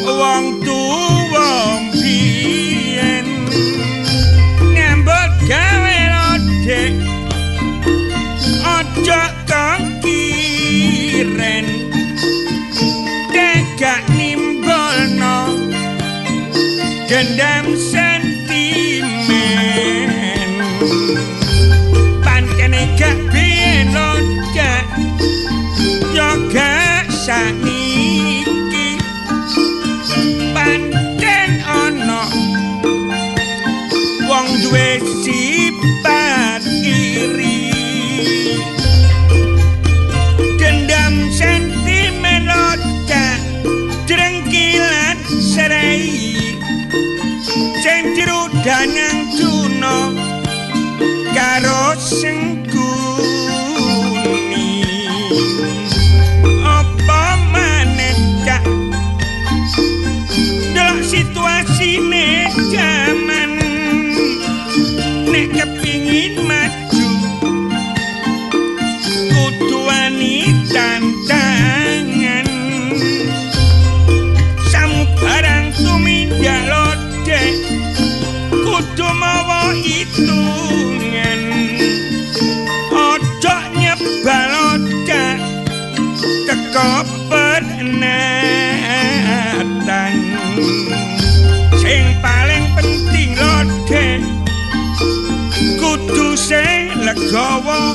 wong tuwa biyen ngambut gawe lodek aja kangkiren tegak nimbolno dendam sentimen pancene gak biyen lodek yo gak saniki pancen ana wong duwe sifat iri dendam sentimen lodek drengkilan serai sing dirudanang tuna karo sengkuni apa maneh cak delok situasine jaman nek kepingin maju kudu wani tantangan samubarang tumindak lodek kudu mawa hitungan ojo nyebal lodek teko pernatan sing paling penting lodek kudu sing legowo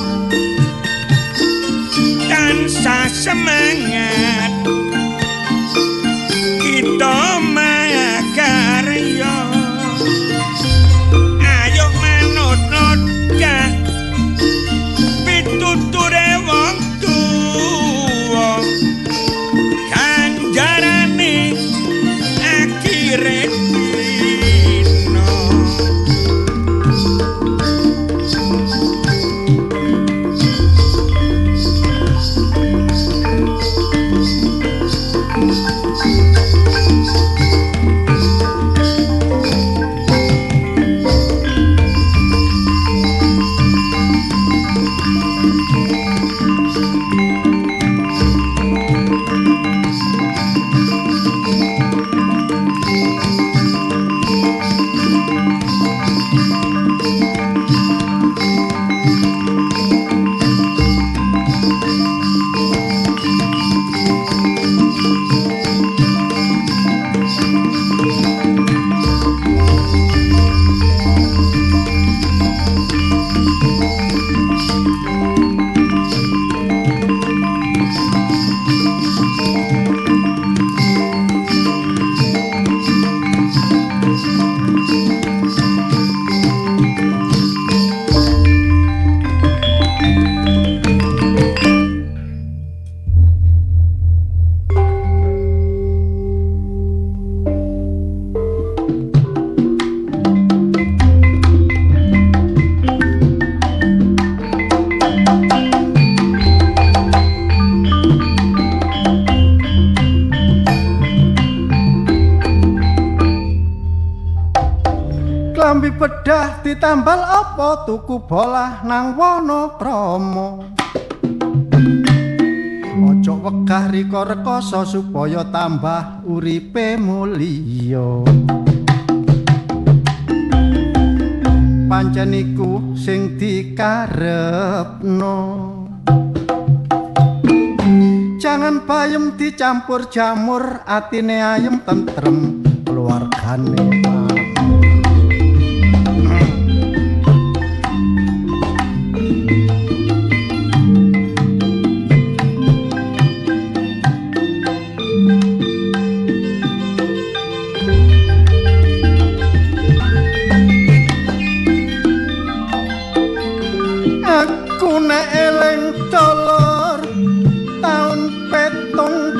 tansah semangat kita makarya ayo manut lodek pituture wong tuwa ganjarane akhire dina Klambi pedah ditambal apa tuku bolah nang Wonokrama. Ojo wegah rika rekoso supaya tambah uripe mulya. Pancen iku sing dikarepno. Jangan bayem dicampur jamur, atine ayem tentrem, keluargane aku nek eling dolor taun 75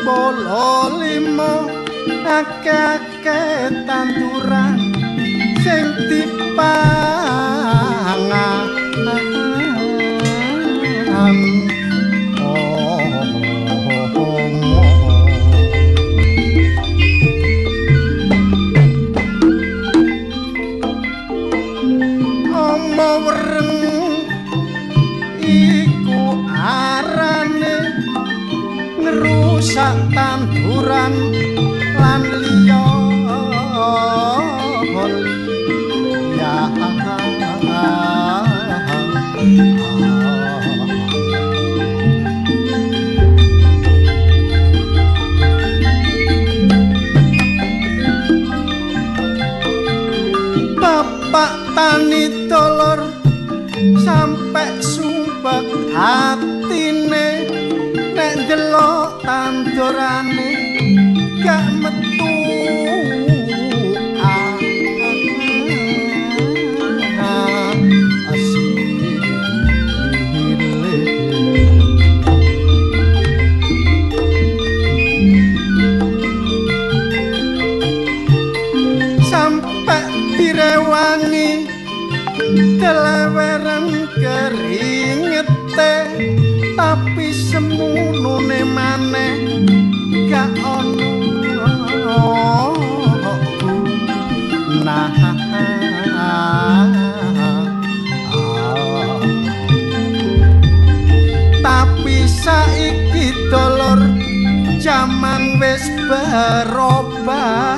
akeh-akeh tanduran sing dipangan sak tanduran lan Pak Tani dolor sampe sumpek atine nek delok tandurane gak metu direwangi teleweran keringete tapi semunune maneh gak ono nah tapi saiki dolor jaman wis berubah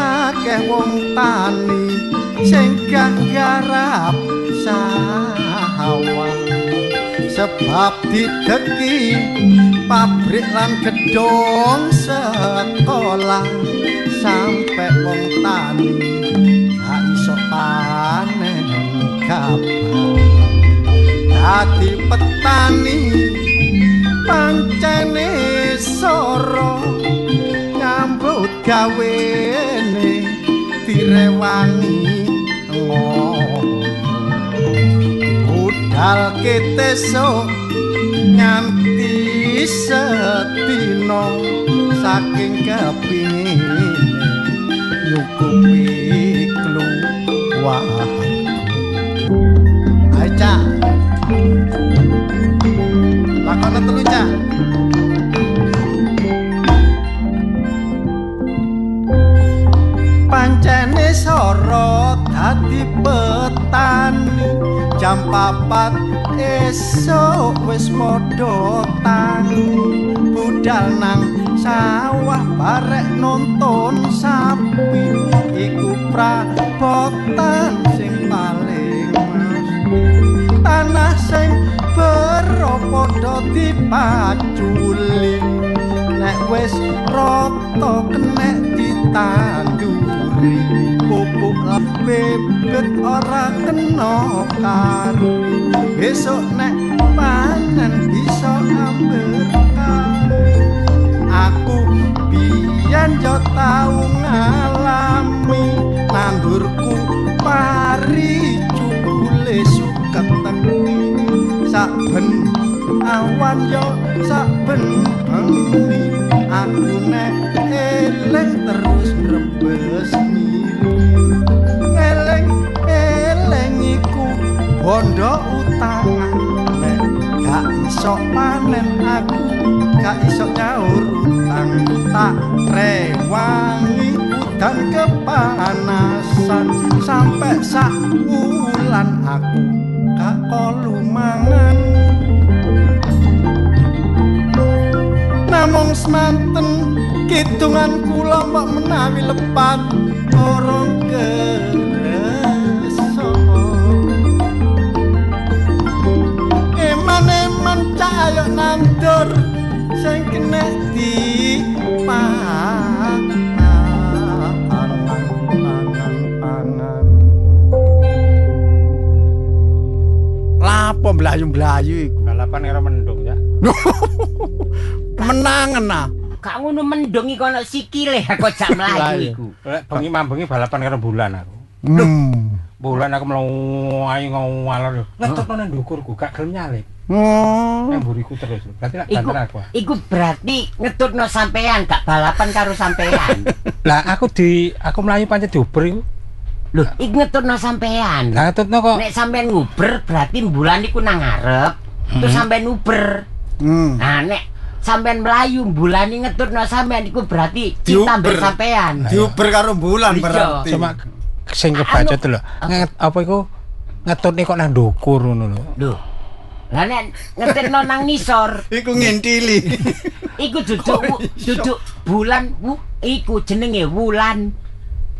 akeh wong tani sing gak garap sawah sebab dideki pabrik lan gedung sekolah sampe wong tani gak iso panen kabar dadi petani pancene soro nyambut gawene direwangi budal ketesuk nganti sedina saking kepingine nyukupi kluwarga aja lakone telu Cak pancene sorot dadi petani jam 4 esuk wis padha tangi budal nang sawah barek nonton sapi iku prabotan sing paling mesti tanah sing padha dipaculi nek wis rata kenek ditanduri pupuk bebet ora kena karo besok nek panen bisa amberkah aku biyen yo tau ngalami nandurku pari cukule suket tengi saben awan yo saben bengi aku nek eling terus rebes eleng iku bondo utangan nek gak iso panen aku gak iso nyaur utang tak rewangi udan kepanasan sampai sak wulan aku gak kolu mangan namung semanten kidungan kula mbok menawi lepat orang keresa eman cahaya nandur sing kena di pangan lapo mlayu-mlayu iku balapan karo mendung ya menangen nah gak ngono mendung iku ana sikile kok jak mlayu iku. Bengi mambengi balapan karo bulan aku. Bulan aku mlayu ngawalor. Ngetokno nang ndukurku gak gelem nyalip. Nang mburiku terus. Berarti lak banter aku. Iku berarti ngetutno sampean gak balapan karo sampean. Lah aku mlayu pancen diober iku. Lho, iku ngetutno sampean. Lah ngetutno kok. Nek sampean nguber berarti bulan iku nang ngarep. Terus sampean nguber. Nah, nek sampean melayu bulani ngetutno sampean iku berarti ditambah sampean diuber karo bulan berarti cuma sing kebaca to lho apa iku ngetutne kok nang ndukur ngono lho lho lah nek ngetutno nang nisor iku ngintili iku duduk bulan iku jenenge wulan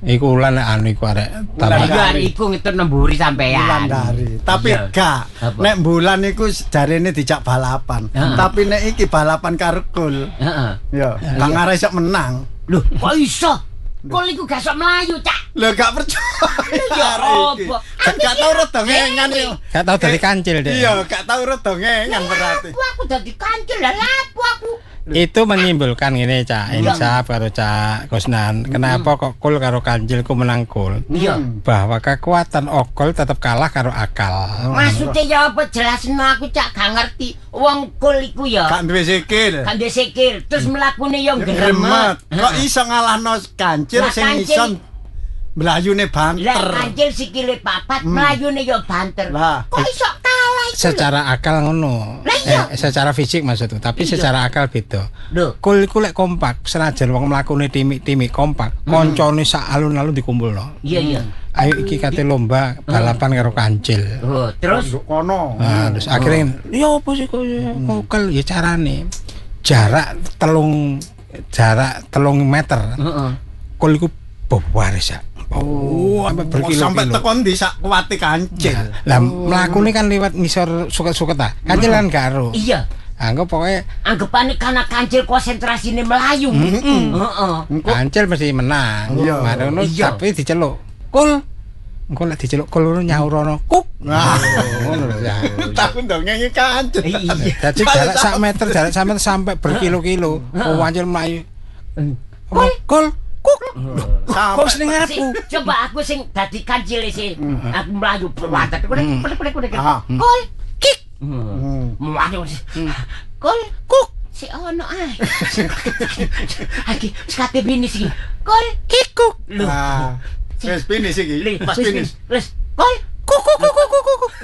iku wulan anu iku arek tambah iku ngetutno mburi sampean bulan dari tapi gak nek bulan iku jarene dijak balapan tapi nek iki balapan karo kul heeh ya gak ngarep iso menang lho kok iso Kul iku gak sok mlayu, Cak. Lho gak percaya. Ya arek iki. apa? Gak tau rada ngengan yo. Gak tau dadi kancil deh. Iya, gak tau rada ngengan berarti. Aku dadi kancil lah lapo aku. Itu menyimpulkan gini Cak Insaf karo Cak Kusnan. Kenapa kok Kul karo Kancil ku menang Kul? Iya. Bahwa kekuatan Okul tetap kalah karo akal. Maksudnya ya apa jelasno aku Cak gak ngerti. Wong Kul iku ya Gak duwe sikil. kan duwe sikil terus mlakune ya Gremet. gremet. Kok iso ngalahno kancil Lah, sing Kancil- iso mlayune Lah banter. kancil sikile papat mlayune ya banter. Lah. Kok iso kalah iku? Secara akal ngono. Lah iya. Secara fisik maksudku, tapi Iya. secara akal beda. Lho, Kul iku lek kompak, senajan wong mlakune timik-timik kompak, koncone sak alun-alun dikumpulno. iya iya. Ayo iki kate lomba balapan karo Kancil. Oh, terus Nduk kono. Nah, terus akhirnya ya apa sih kok ngokel ya carane. Jarak telung meter. heeh. Kul iku bawaris ya. Sampai berkilo-kilo. Sampai tekon di sak kuwate kancil. Lah mlakune kan liwat ngisor suket-suket ta. Kancil kan karo. Iya. Anggap pokoknya Anggapane karena kancil konsentrasine melayu. Heeh. Kancil mesti menang. Iya. Marono Iya. tapi diceluk. Kul. Engko lek diceluk kul ngono nyaurono. Kuk. Nah, Ngono lho ya. tapi ndongeng kancil. Iya. Jadi jarak sak meter, jarak sampai berkilo-kilo. Oh, Kancil mlayu. Kul. Kuk. Kok seneng arepku. Coba aku sing dadi kancil sih. Aku melayu berwatat. Kudu. Ah. Kol kik. Hmm. Melayu. Kol kuk. Si ono ae. Aki sekate bini sih. Kol kikuk. Lho. Ah. Wis finish iki. Pas finish. Wis. Kol kuk.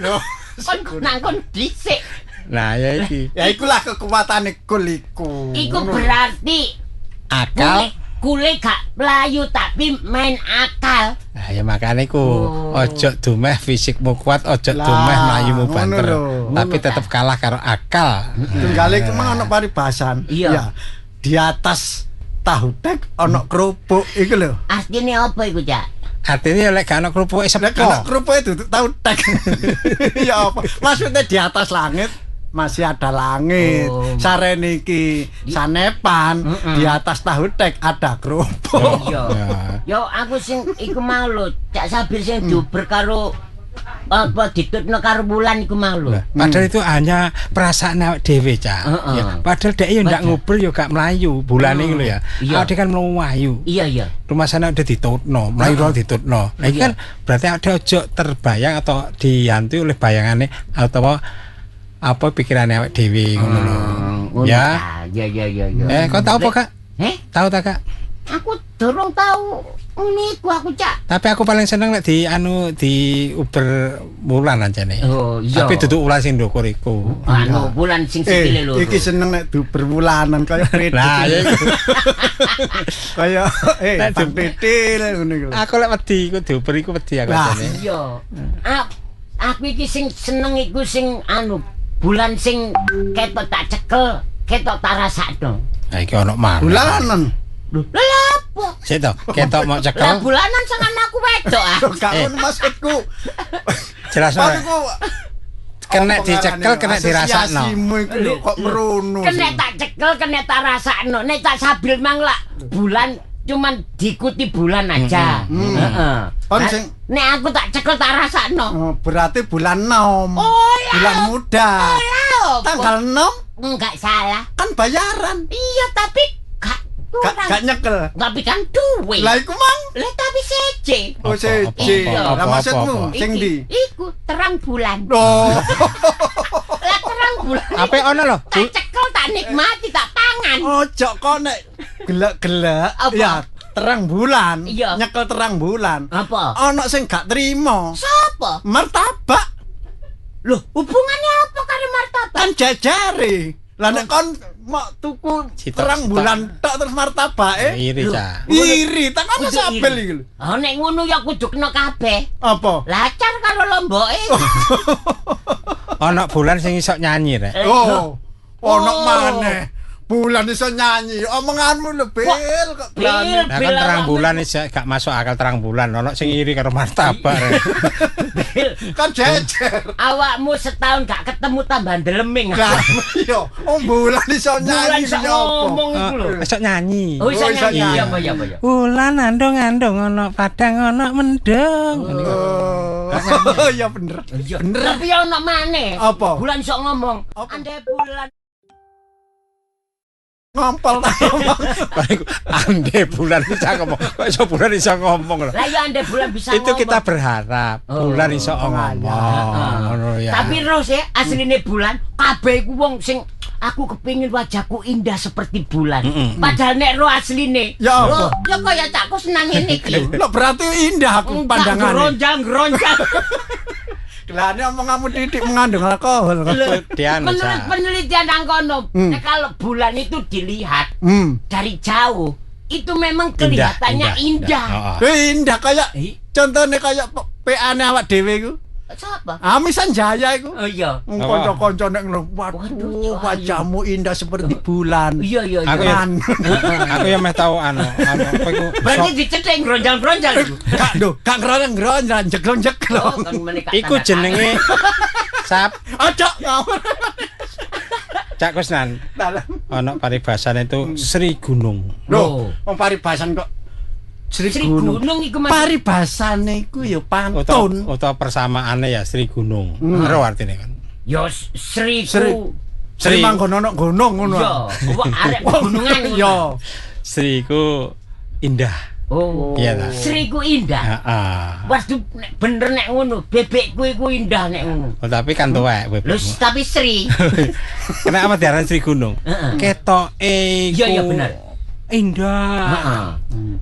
Loh. Kon nangkon dhisik. Nah, ya iki. Ya ikulah kekuatane kul iku. Iku berarti Akal. kule gak melayu tapi main akal. Nah, ya makane ku Oh. ojo dumeh fisikmu kuat, ojo Lah, dumeh mlayumu ngono banter. lho. Tapi Ngono tetap kalah karo akal. Tunggale iku mang ono paribasan. Iya. Ya. Di atas tahu tek ono kerupuk iku lho. Artinya apa iku, Cak? Artinya lek gak ana krupuke Nek ono sepo. kerupuke duduk tahu tek. Ya apa? Maksudnya di atas langit masih ada langit. Oh. Sarene iki sanepan, di atas tahu tek ada kerupuk. Iya. Ya. Yo aku sing iku mau lho, Cak Sabir sing diuber karo apa ditutno karo bulan iku mau lho. Lah, padahal itu hanya perasaan awake dhewe, Cak. Heeh. Ya, padahal dhek yo ndak Padahal. ngubrul yo gak mlayu, bulane iku lho ya. Iya. Awake kan mlayu. Iya iya. Rumah sana udah ditutno, mlayu ro ditutno. Lah iki Iya. kan berarti ada ojo terbayang atau dihantui oleh bayangane atau apa pikirannya awake dhewe ngono lho. Ya. Ya. Kau tahu apa, Kak? Tahu tak, Kak? Aku durung tahu. Niku aku, Cak. Tapi aku paling seneng nek di Uber bulan aja nih. Oh, iya. Tapi duduk ulah sing ndukur iku. Anu bulan sing sikile lho. Iki seneng nek duber bulanan kaya kredit. Nah, ya iku. Kaya Nek Bang Titil ngono iku. Aku lek wedi iku diuber iku wedi aku Lah. jane. Iya. Aku iki sing seneng iku sing anu bulan sing ketok tak cekel, ketok tak rasakno. Nah, iki ono malah. Bulanan. Lho, lha apa? Sik to, ketok mau Lah cekel. bulanan sangan aku wedok ah. Gak ngono maksudku. Jelas ora. Maksudku Kena apa dicekel, ngarane? kena dirasakno. Asosiasimu iku lho kok merono. Kena tak cekel, kena tak rasakno. Nek tak sabil mang lah bulan cuman diikuti bulan aja. Heeh. Kon sing Nek aku tak cekel tak rasakno. oh, berarti bulan 6. Oh, ya. Bulan muda. Lah, Tanggal 6 enggak salah. kan bayaran. Iya, tapi gak Gak nyekel. tapi kan duwe. Lah iku mang. Lah tapi sece. Oh Apa, siji. apa, Lah apa, maksudmu apa? sing ndi? Iku terang bulan. Oh. Lah terang bulan. Apa ono lho? Tak cekel, tak nikmati, tak pangan. Ojo kok nek gelek-gelek Apa? ya terang bulan. Iya. Nyekel terang bulan. Apa? Ono sing gak trimo. Sopo? Martabak Loh, hubungannya apa karo martabak? kan jajare. Lah nek kon mau tuku Sitok, terang sitok. bulan tok terus martabake. Iri, Cak. Iri, tak ono Kudu sabel iri. iki lho. Oh, nek ngono ya kudu kena kabeh. Apa? Lacar karo lomboke. Ono bulan sing iso nyanyi rek. Oh. Ono Oh. maneh. bulan iso nyanyi. Omonganmu lho, Bil, kok glani. Nah kan terang bulan iki gak masuk akal terang bulan. Ono sing iri karo martabak. Kan jejer. Awakmu setahun gak ketemu tambah deleming. Lah yo, bulan iso Bulan nyanyi iso ngomong iku lho. Iso nyanyi. Oh, iso iso nyanyi. nyanyi. Iya apa ya apa ya. Bulan andong-andong ono padang ono mendung. Oh, iya bener. Iya. Tapi ya ono maneh. Apa? Bulan iso ngomong. Apa? Andai bulan Ngompol ta. Ande bulan bisa ngomong. Kok iso bulan iso ngomong lho. lah ya andai bulan bisa Itu ngomong. kita berharap bulan iso ngomong. Ngono ya. Tapi Ros ya asline bulan kabeh iku wong sing aku kepingin wajahku indah seperti bulan. Padahal nek ro asline Ya apa? ya kaya cakku senang ngene iki. Lho berarti indah aku pandangane. Geronjang-geronjang. Gelane omonganmu titik mengandung alkohol. Dian Menurut penelitian nang kono, nek kalau bulan itu dilihat dari jauh, itu memang kelihatannya indah. Indah kayak contohnya kayak PA-ne awak dhewe iku. Siapa? Amisan Jaya iku. Oh iya. Kanca-kanca nek waduh wajahmu indah seperti bulan. Iya iya Aku iya. ya, aku ya meh tau apa iku. Berarti dicetheng gronjang-gronjang iku. Gak ngeron-ngeron jeglong-jeglong. Oh, kan menika. Iku jenenge sap Aja ngawur. Cak Kusnan. Ono paribasane itu Sri Gunung. Loh, wong paribasan kok Sri Gunung iku Mas. Paribasane iku ya pantun. Utawa persamaane ya Sri Gunung. Ero artine kan. Ya Sri Sri manggon ono gunung ngono. Iya, wong arek gunungan. Yo. Sri ku indah. Oh. Iya ta. Sri ku indah. Heeh. Waduh nek bener nek ngono, bebekku iku indah nek ngono. Oh, tapi kan tuwek Lho bebekmu. tapi Sri. Kenapa diarani Sri Gunung? Heeh. Ketoke iku Iya, iya, bener. indah. Heeh.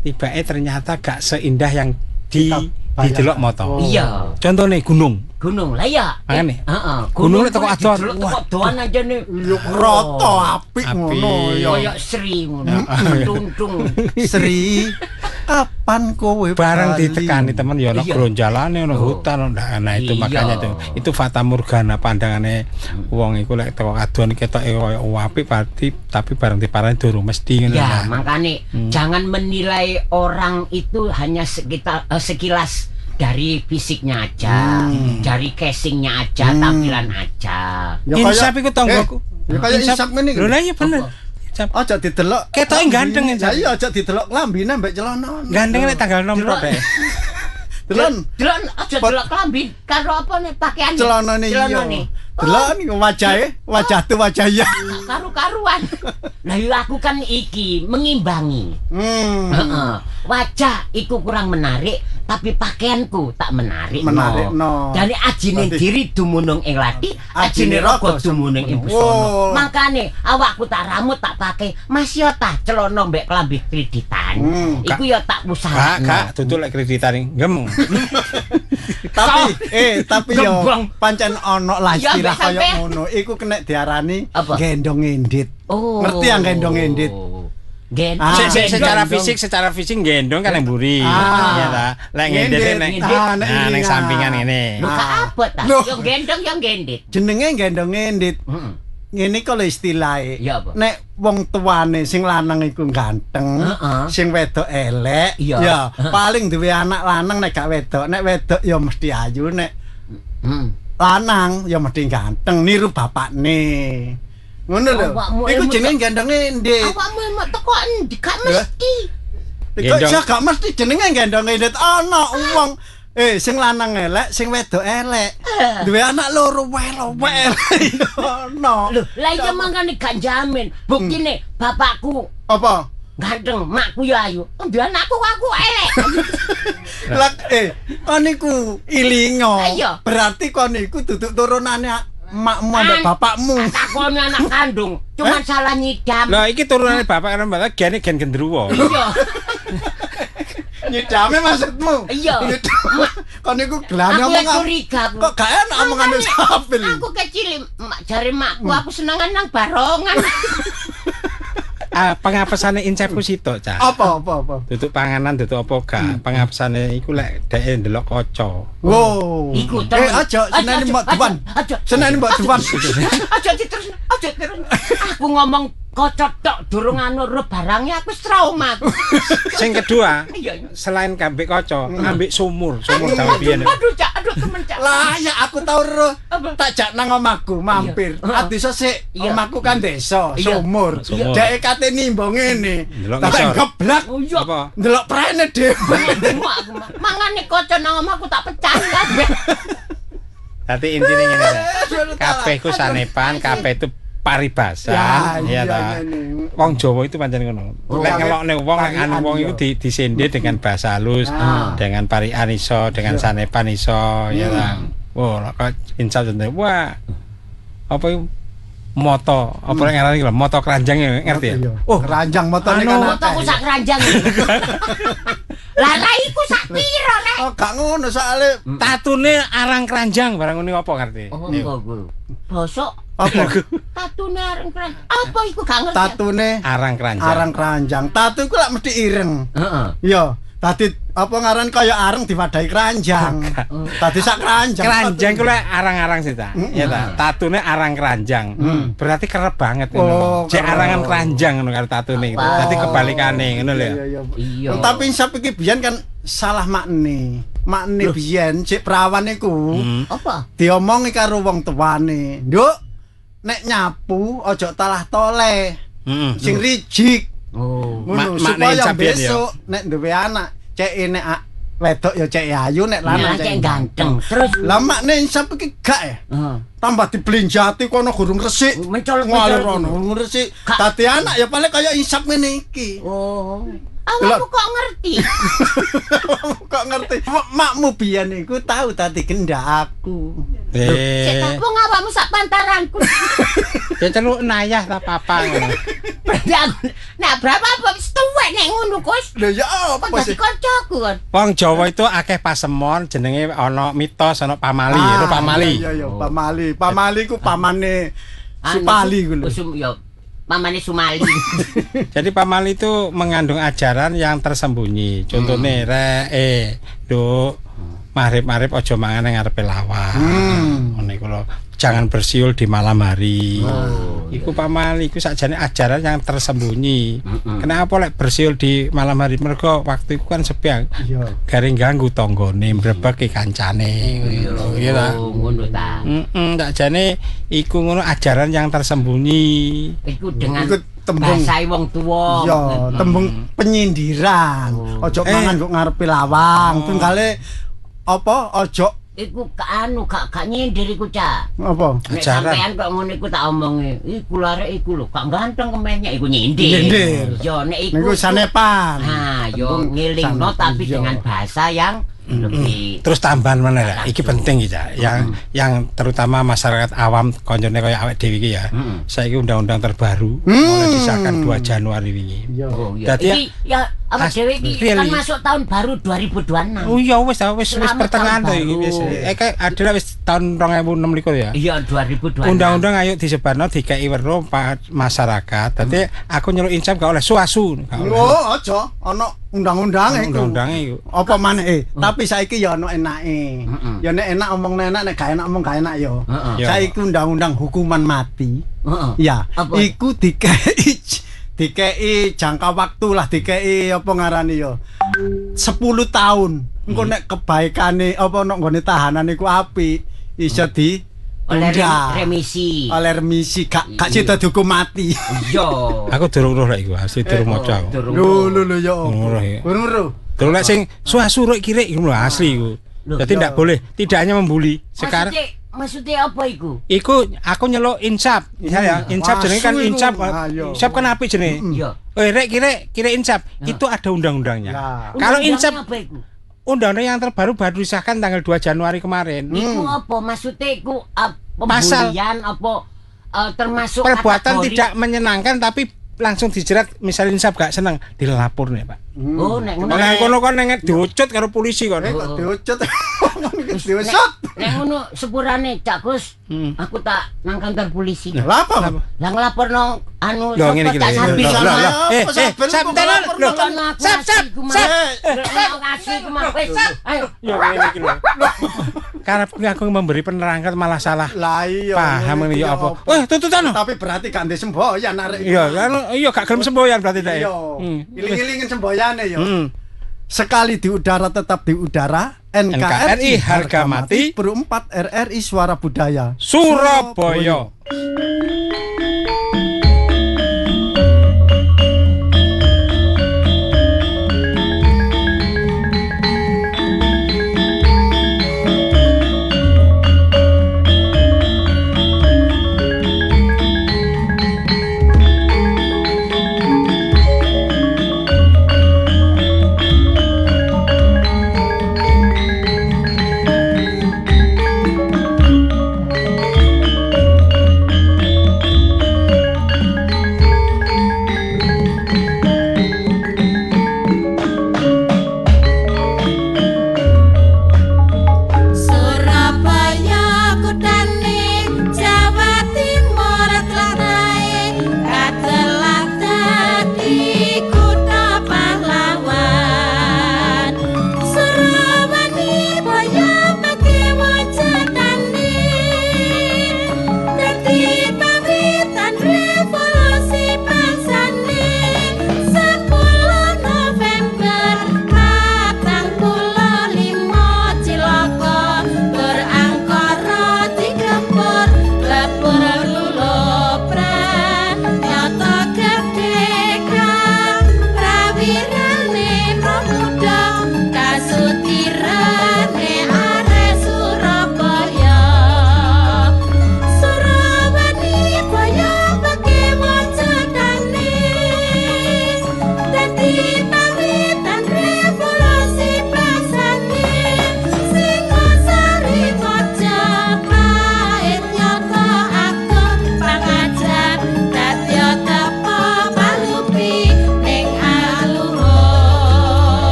Tibake ternyata gak seindah yang didelok mata. Iya. Contohnya gunung. Gunung lah ya. Makane. Heeh. Gunung nek teko adoh. Teko doan aja nih. Yo rata apik ngono ya. Kaya Sri ngono. Tuntung. Sri, kapan kowe Barang bali? ditekani temen ya ono Iya. gronjalane ono hutan nah itu Iya. makanya itu fata morgana pandangane wong iku lek teko adohan ketoke kaya apik tapi barang diparani durung mesti ngono. Ya, makanya jangan menilai orang itu hanya sekilas dari fisiknya aja, dari casingnya aja, tampilan aja. Ya Insap iku tanggoku. Ya kaya insap ngene iki. Lho lah iya bener. Insap. Aja didelok. Ketoke ganteng insap. Iya aja didelok lambine mbek celana. Ganteng nek tanggal 6 tok deh. Delon Delon aja delok klambi karo apa nih pakaian celanane iya. Delok niku wajah tuh wajah ya. karu-karuan. Lah iya aku kan iki mengimbangi. Heeh. Wajah iku kurang menarik, tapi pakaianku tak menarik. Menarik, no. Dari ajine diri dumunung ing lati, ajine raga dumunung ing busana. Makane awakku tak rambut tak pakai, Mas yo tah celana mbek klambi kreditan. Iku yo tak usahakno. Gak tutul lek kreditan gem. Tapi yo Gembang. pancen ono lah Ya, istilah mbek kaya sampe. ngono. Iku kena diarani Apa? gendong endit. Oh. Ngerti yang gendong endit? Gendong. Secara fisik gendong kan yang buri. Ah. Ya ta. Lek ngendet nek nek ning sampingan ngene. Lu apa ta? Loh. Yo gendong yo gendit. Jenenge gendong endit. Heeh. Ngene kok lho istilahe. Ya apa? Nek wong tuane sing lanang iku ganteng, Heeh. sing wedok elek, Iya. ya paling duwe anak lanang nek gak wedok. Nek wedok ya mesti ayu, nek lanang ya mesti ganteng niru bapakne. Ngono lho. Awakmu Iku ilmu jenenge gendong endit. Awakmu emang teko endi? Gak mesti. Kok Gendong. iso gak mesti jenenge gendong endit ana wong sing lanang elek, sing wedok elek. Duwe anak loro elek. Ono. Loh, lah iya mangkane gak jamin. Buktine bapakku Apa? ganteng, makku ya ayu. Dia anakku aku elek. Lah kon niku ilingo. Ayo. Berarti kon niku duduk turunane makmu ambek bapakmu. Takone anak kandung, cuman salah nyidam. Lah iki turunane bapak karo mbak gene gen gendruwo. Iya. Nyidame maksudmu? Iya. Kon niku gelane Aku ya omong curiga. kok gak enak omongane sapil. Aku kecil, jare makku aku senengan nang barongan. Pengapesane insepku sitok, Cak. Apa? Tutuk panganan tutuk apa gak. Pengapesane iku lek dhek ndelok kaca. Wow. Iku aja seneni mbok Duan. Seneni mbok Duan. Aja diterus, aja terus. Aku ngomong kaca tok durung anu barangnya aku wis trauma. Sing kedua, Iya. selain kambek kaca, ambek sumur dawa biyen. Aduh temen Cak. Lah ya aku tau ro. Tak jak nang omahku mampir. Desa sik Iya. omahku kan desa, Iya. sumur. Sumur. Dek kate nimbang ngene. Delok Tak ngisor. geblak. Oh iya. Apa? Ndelok prene dhewe. Mangane kaca nang omahku tak pecah kabeh. Dadi intine ngene ta. Kabeh ku sanepan, kabeh itu paribasan, ya ta. Wong Jawa itu pancen ngono. Lek ngelokne wong, lek anu wong iku disende dengan bahasa halus, dengan parian iso, dengan sanepan iso, ya ta. Wah, kok insaf jenenge. Wah. Apa iku moto, apa lek ngarani lho, moto keranjang ya, ngerti ya? Oh, keranjang motone Anu, kan. Motoku sak keranjang. Lah iku sak piro nek? Oh, gak ngono soalnya Tatune arang keranjang barang ngene apa ngerti? Oh, ku. Bosok apa? tatune areng keranjang. Apa iku gak ngerti? Tatune Arang keranjang. arang keranjang. Tatu iku lak mesti ireng. Heeh. Iya, tadi apa ngaran kaya areng diwadahi keranjang. Tadi sak keranjang. Keranjang ku lek arang-arang sih ta. Ya ta. Tatune arang keranjang. Berarti kerep banget Oh, ngono. Cek kerep. arangan keranjang ngono karo tatune. Dadi kebalikane ngono lho ya. Iya. Tapi insap iki biyen kan salah makne. Makne biyen cek perawan iku Apa? diomongi karo wong tuane. Nduk, nek nyapu aja talah toleh. Heeh. Sing rijik. Oh. Ngono Makne supaya insap biyen ya. besok nek duwe anak cek nek wedok ya cek ayu nek lanang Cek ganteng. Terus Lah makne insap iki gak ya? heeh. Tambah diblinjati kono gurung resik. Mencolok Ngalir ono gurung resik. Gak- Dadi anak ya paling kaya insap ngene iki. Oh. Awakku kok ngerti. Kok ngerti? Makmu biyen iku tahu tadi gendak aku. Cek tapung awakmu sak pantaranku. Ya celuk nayah ta papa ngono. Nah, berapa apa wis tuwek nek ngono, Kus? Lha ya apa Kok dadi sih? kancaku kan. Wong Jawa itu akeh pasemon jenenge ana mitos ana pamali, lho pamali. Iya iya, pamali. Pamali ku pamane Supali ku lho. Usum yo. Mamane Sumali. Jadi pamali itu mengandung ajaran yang tersembunyi. Contohnya Nduk, marip-marip aja mangan nang ngarepe lawan. Ngono iku lho. Jangan bersiul di malam hari. Iku pamali iku sakjane ajaran yang tersembunyi. Kenapa lek bersiul di malam hari? Mergo waktu iku kan sepi. Iya. Garing ganggu tanggane, mbrebeki kancane. Iya ta? Oh, ngono ta. Tak jane iku ngono ajaran yang tersembunyi. Iku dengan Iku tembung. bahasa wong tuwa. Iya, tembung penyindiran. Aja mangan kok ngarepe lawang. Tunggale apa? Aja Iku gak nyindir iku, Cak. apa? Nek Ajaran. sampean kok ngono iku tak omongi. Iku lare iku lho, gak ganteng kemehnya iku nyindir. Nyindir. Yo nek iku Niku sanepan. Nah, yo ngilingno tapi Iya. dengan bahasa yang lebih Terus tambahan mana lah, iki penting iki ya. Yang terutama masyarakat awam koncone kaya awake dhewe iki ya. Saiki undang-undang terbaru mulai disahkan 2 Januari wingi. Iya. Oh iya. Dadi Iki ya apa dhewe iki kan really? masuk tahun baru 2026. Oh iya wis Selamat pertengahan tahun to iki baru. wis. Kayak adalah wis tahun 2006 ya. Iya 2026. Undang-undang ayo disebarno dikai weruh masyarakat. Dadi aku nyeluk insaf gak oleh suasu. Gak oleh. Oh, aja ana undang-undange iku. Undang-undange iku. Apa maneh? Tapi saiki ya ana enake. Ya nek enak omongne enak, nek gak enak omong gak enak ya. Heeh. Saiki undang-undang hukuman mati. Heeh. Ya, Apa? iku dikei jangka waktu lah, dikei apa ngarani ya. 10 tahun. Engko nek kebaikane apa nek nggone tahanan iku apik, iso di Oleh undang. remisi. Oleh remisi gak sida dihukum mati. Iya. Aku durung roh lek iku, asli durung maca aku. Durung. Lho ya. Ngono ya. Urung. Durung lek sing suasu rek kirek iku lho asli iku. Jadi iya. ndak boleh, tidak hanya membuli. Sekarang Maksudnya apa iku? iku aku nyeluk insaf. Ya, insaf jenenge kan Wasu iku. insaf. Ayo. Insaf kan apik jenenge. Iya. Rek kire insaf. Itu ada undang-undangnya. Ya. Kalau Undang-undangnya insaf apa iku? undang-undang yang terbaru baru disahkan tanggal 2 Januari kemarin. Iku apa? Maksudnya iku Pasal. pembulian apa termasuk Perbuatan kategori- tidak menyenangkan tapi langsung dijerat misalnya insaf gak seneng dilapor nih Pak. Oh, nek ngono. Nek kono kon neng diucut karo polisi kon. Kok diucut. Diusut. Nek ngono sepurane Cak Gus, aku tak nang kantor polisi. Lah apa? Lah nglaporno anu Lho, ngene iki lho. Cak Sabil Lho, sama. lho. Sap tenan lho. Sap. Ayo. Ya ngene iki lho. Karepku aku memberi penerangan malah salah. Lah iya. Paham ini ya apa? Tuntutan. Tapi berarti gak ndek semboyan arek. Iya, gak gelem semboyan berarti tak. Iya. Iling-ilingin semboyane ya. Sekali di udara tetap di udara. NKRI harga mati. Pro 4 RRI Suara Budaya Surabaya.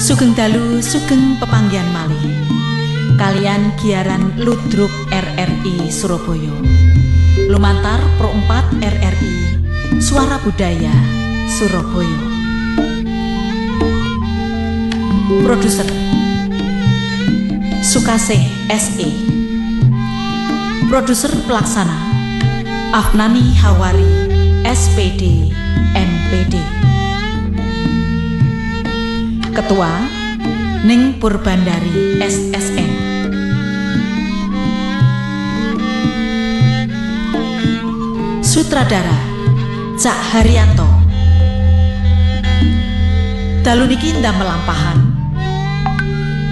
Sugeng dalu sugeng pepanggihan malih kalian giaran Ludruk RRI Surabaya lumantar Pro 4 RRI Suara Budaya Surabaya. Produser Sukasih SE. Produser pelaksana Afnani Hawari SPD MPD. Ketua Ning Purbandari SSN. Sutradara Cak Haryanto. Dalu niki ndamel lampahan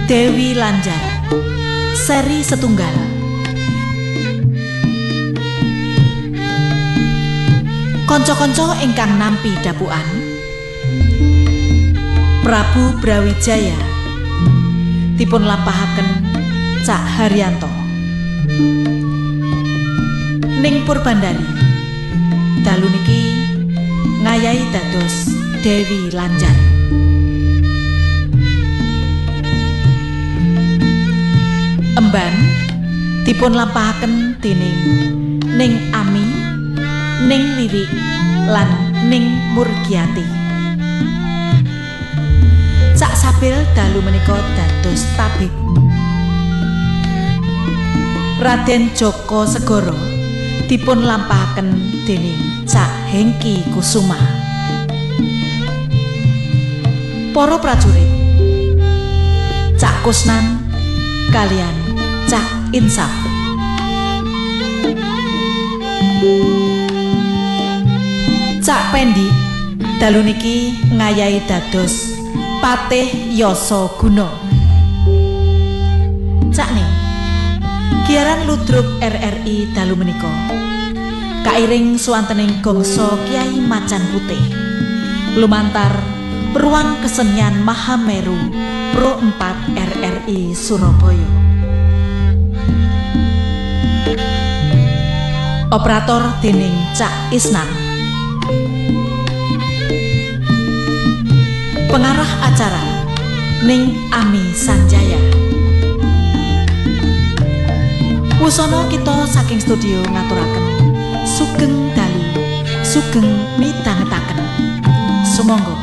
Dewi Lanjar seri setunggal. Konco-konco ingkang nampi dapuan Prabu Brawijaya dipun lampahaken Cak Haryanto. Ning Purbandari dalu niki ngayahi dados Dewi Lanjar. Emban dipun lampahaken dening Ning Ami, Ning Wiwi lan Ning Murgiati. Cak Sabil dalu menika dados tabib. Raden Joko Segoro dipun lampahaken dening Cak Hengki Kusuma. para prajurit, Cak Kusnan kalian Cak Insaf. Cak Pendi dalu niki ngayahi dados Patih Yasa Guna. Cak nih Giaran Ludruk RRI dalu menika kairing swantening gongso Kiai Macan Putih lumantar Ruang Kesenian Mahameru Pro 4 RRI Surabaya. Operator dening Cak Isnan. Pengarah acara Ning Ami Sanjaya. Wusono kita saking studio ngaturaken sugeng dalu, sugeng midhangetaken. Sumangga.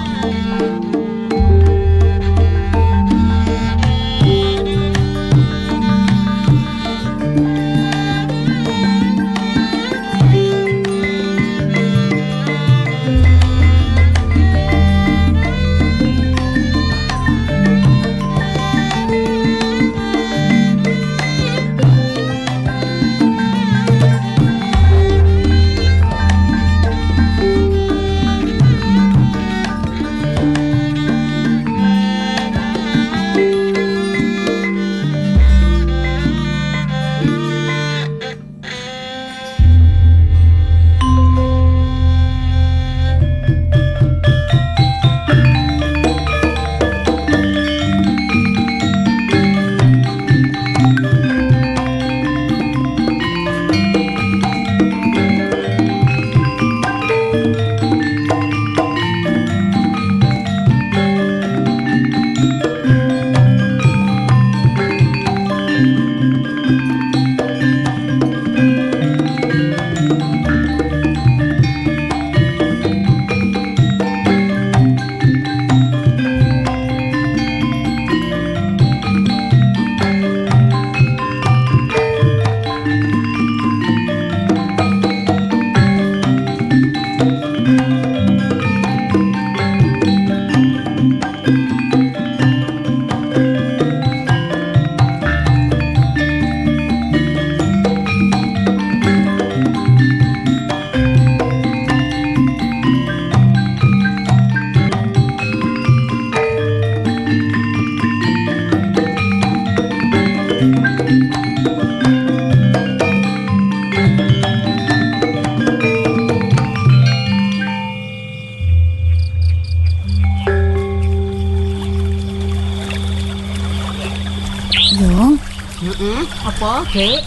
Apa, Dek?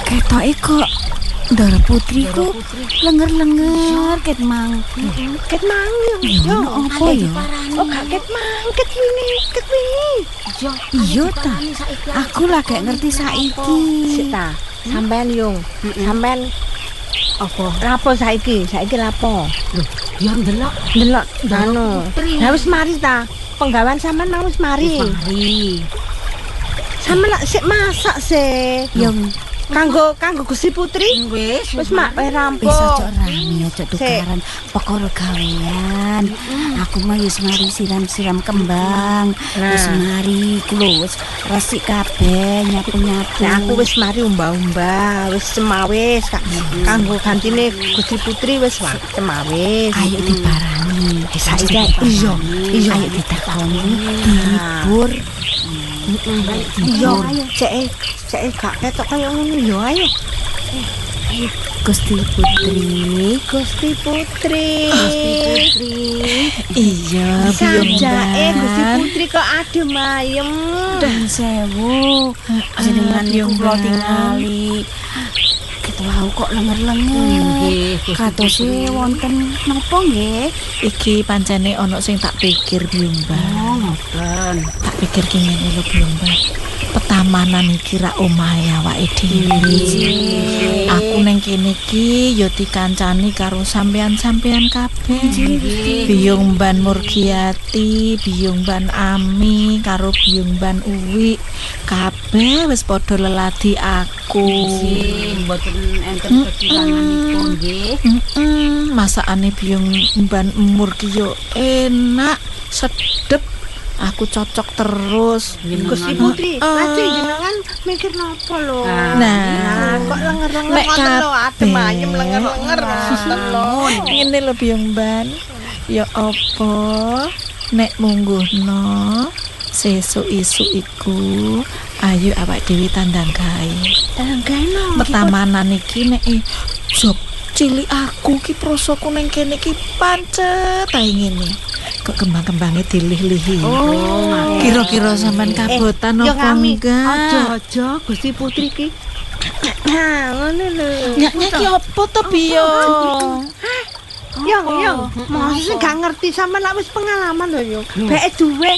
Ketoke kok Ndara Putri ku lenger-lenger ket mang. Ket mang yo. Apa ya? Oh, gak ket mang, ket wingi. Iya ta. Aku lagi ngerti saiki. Sik ta. Sampean yo. Sampean apa? Lapo saiki? Saiki lapo? Loh, yo ndelok anu. Ya wis mari ta. Penggawean sampean mau wis mari. Sampeyan sik masak sih. Yo kanggo Gusti Putri. Wis mak rampung. Wis aja rame, aja tukaran perkara gawean. Aku mah wis mari siram-siram kembang. Wis mari ku lho wis resik kabeh nyapu-nyapu. Aku wis mari umbah-umbah, wis semawis kanggo gantine Gusti Putri wis semawis. Ayo diparani. Saiki iya. Ayo ditakoni dihibur. Iya, cek gak ketok kaya ngene yo ayo. Ayo Gusti Putri. Iya, sajake Gusti Putri kok adem ayem. Dan sewu. Jenengan kula tingali. Ketau kok lenger-lenger. Katose wonten napa nggih? Iki pancene ana sing tak pikir Biyung Mbah. ngoten. Tak pikir ki ngene lho Biyung Mbah. Petamanan iki ra omahe awake dhewe. Aku ning kene iki ya dikancani karo sampean-sampean kabeh. Biyung Ban Murgiati, Biyung Ban Ami, karo Biyung Ban Uwi. Kabeh wis padha leladi aku. Mboten enten kekuranganipun nggih. Masakane Biyung Ban Umur ki yo enak, sedep. Aku cocok terus. Gusti Putri, lajeng jenengan mikir napa lho? Nah, kok lenger-lenger nek ngoten lho, adem kabeh. ayem lenger-lenger ngoten lho. Ngene lho Biyung Ban. Ya apa nek mungguhno sesuk isuk iku ayo awak dhewe tandang gawe. Enggak Petamanan iki nek job cilik aku ki prosoku ning kene ki pancet ae ngene. Kok kembang-kembange dilih-lihi. Kira-kira sampean kabotan yo apa kami enggak? aja Gusti Putri ki. Nah, ngono lho. Nyaknya ki apa to Biyung? Yang, maksudnya gak ngerti sama nak wis pengalaman lho yo. Beke duwe.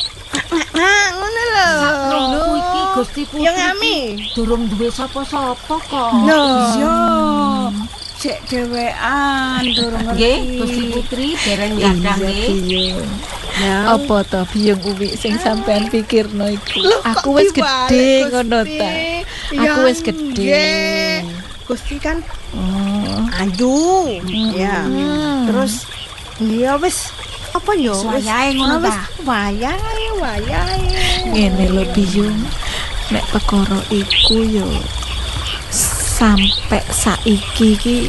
Nah, ngono lho. Lho iki Gusti Putri. Yang ngami. Durung duwe sapa-sapa kok. Lho, yo. Cek dhewean durung ngerti. Nggih, Gusti Putri dereng gadah nggih. Apa to Biyung Uwi sing sampean pikirno iku? Aku wis dibalik, gedhe Gusti. ngono ta. Aku wis gedhe. Nggih. Gusti kan ayu. Ya. Terus dia wis apa yo? Wayahe ngono ta? Wayahe. Ngene lho Biyung. Nek perkara iku yo sampai saiki ki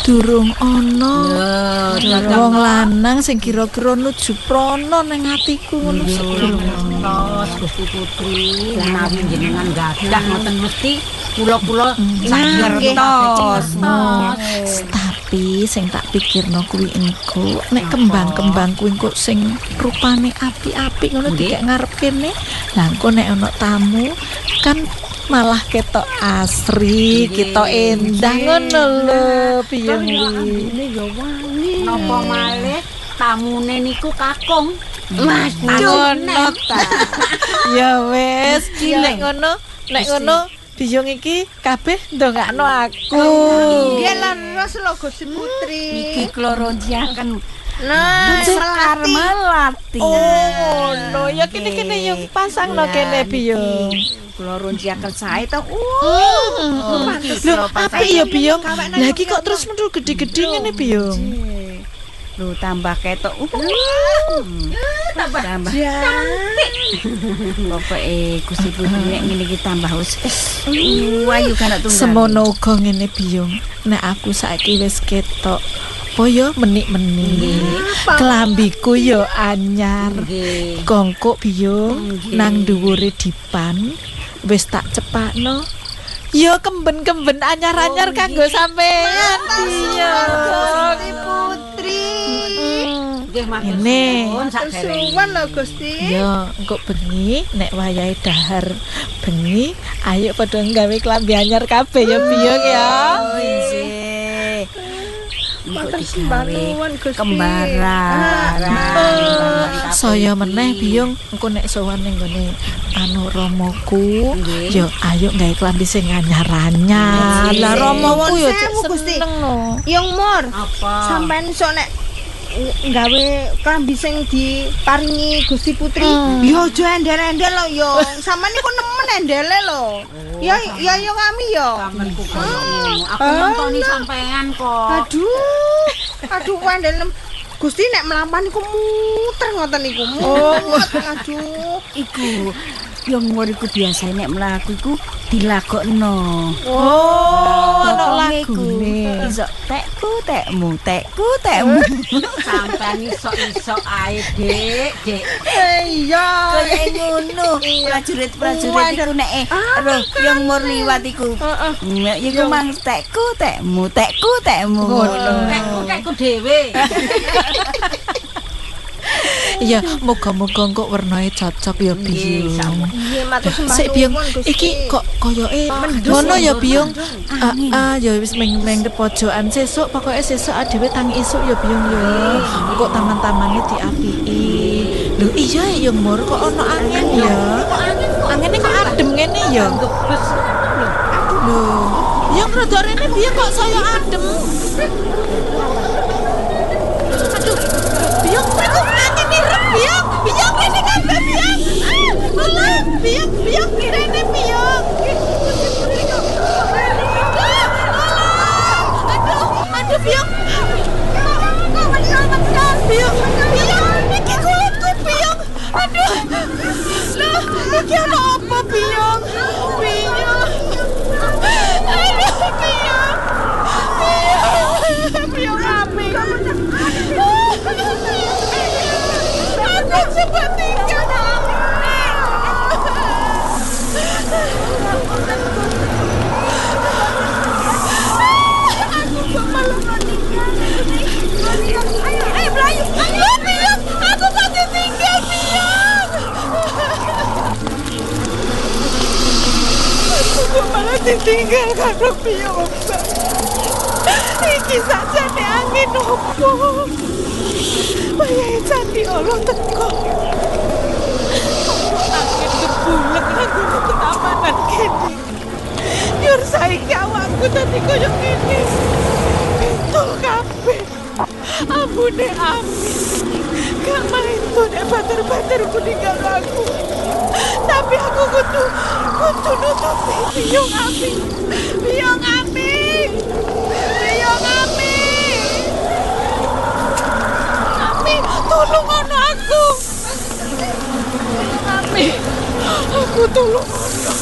durung ana wong lanang sing kira-kira nuju prana ning atiku ngono sedulur. Tos Gusti Putri, menawi jenengan gadah ngoten mesti kula-kula sagertos. Tapi sing tak pikirno kuwi engko nek kembang-kembang kuwi engko sing rupane apik-apik ngono dikek ngarep kene. Lah engko nek ana tamu kan malah ketok asri, ketok endah ngono lho Biyung Wi. Ini yo wangi. Napa malih tamune niku kakung. Mas Ngono ta. Ya wis, nek ngono Biyung iki kabeh ndongakno aku. Nggih leres lho Gusti Putri. Iki kloronjaken Nah, melati. Oh, no, ya kene-kene yo pasangno kene Biyung. Kula runjaken sae to. Lho, apik ya Biyung. Lah iki kok terus mendul gede-gede ngene Biyung. Lho tambah ketok. Tambah cantik. Pokoke Gusti Putri nek ngene iki tambah wis ayu kan tunggal. Semono uga ngene Biyung. Nek aku saiki wis ketok apa ya menik-menik. Kelambiku ya anyar. Kongkok Biyung nang dhuwure dipan wis tak cepakno. Ya kemben-kemben anyar-anyar kanggo sampean Biyung. Putri. Nggih matur Ini. suwun sakderenge. Suwun lho Gusti. Ya, engko bengi nek wayahe dahar bengi ayo padha nggawe klambi anyar kabeh ya Biyung ya. Oh nggih. Matur nuwun Gusti. Kembaran. Saya meneh Biyung engko nek sowan ning gone anu Romoku ya ayo nggawe klambi sing anyar-anyar. Lah Romoku ya Gusti. seneng no. Yang Mor, Apa? sampean iso nek nggawe klambi sing diparingi Gusti Putri. Yo aja endel-endel lho yo. Sampeyan niku nemen endele lho. Ya kami yo. Sampeyanku koyo ngono. Aku nonton sampean kok. Aduh endel. Gusti nek mlampah niku muter ngoten niku. Aduh. Iku yang muriku biasa nek mlaku iku dilakokno. Oh, ana lagune. Iso tekku tekmu, tekku tekmu. Sampeyan iso-iso ae, Dik. Iya. Kaya ngono. Prajurit-prajurit iku nek aduh yang mur liwat iku. Iku mang tekku tekmu, tekku tekmu. Ngono. Tekku dhewe. Iya, moga-moga kok warnane cocok ya Biyung. Nggih matur sembah. Sik Biyung, iki kok koyoke ngono ya Biyung. Ya wis meng di pojokan sesuk, pokoke sesuk dhewe tangi isuk ya Biyung ya. Kok taman-tamane diapiki. Lho iya ya Mur kok ono angin ya. Angine kok adem ngene ya. Gebes lho. Lho, yang rada rene piye kok saya adem? Aduh, Biyong aku angin irep Biyong. Biyong rene kabeh Biyong. Alah, Biyong rene Biyong. Aduh Biyong. Biyong, iki kulitku Biyong. Aduh. Lah, iki ana apa Biyong? Biyong. Aduh Biyong. Biyong api. Aku cepat tinggal. Aku kok malah tinggal. Ayo Melayu. Ayo Biyong. Aku kok ditinggal Biyong. Aku kok malah ditinggal karo Biyong. Iki sajane angin opo? Bayahe candi Allah teko. Angin gebulek nang ketamanan kene. Nyur saiki awakku dadi koyo ngene. Pintul kabeh. Ambune amin. Gak main tuh nek bater-baterku ninggal aku. Tapi aku kudu nutupi Biyong Ami. Biyong Ami. Biyong Ami. Ami, tolong ono aku. Ami, aku tolong ono.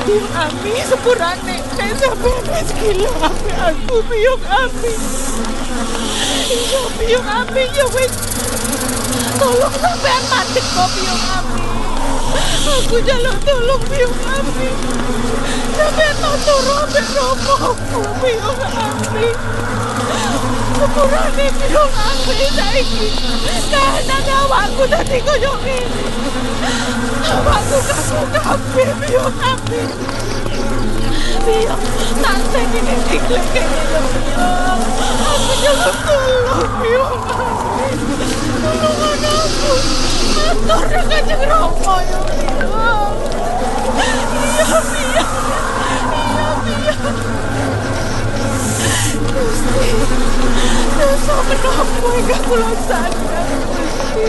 Biyong Ami sepurane nek sampeyan wis gila ambek aku Biyong Ami. Iya Biyong Ami ya wis. Tolong sampeyan mandek kok Biyong Ami. Aku njaluk tolong Biyong Ami. Sampeyan mau turu ambek romoku Biyong Ami. Sepurane Biyong Ami saiki. Nang awakku dadi koyo ngene. Awakku kabeh Biyong Ami. Biyong, tak sengine diklek kene yo Biyong. Aku njaluk tolong Biyong Ami. Tolong aku. Matur Kanjeng Rama yo Biyong. Iya Biyong. Gusti, dosa menapa ingkang kula sadar Gusti.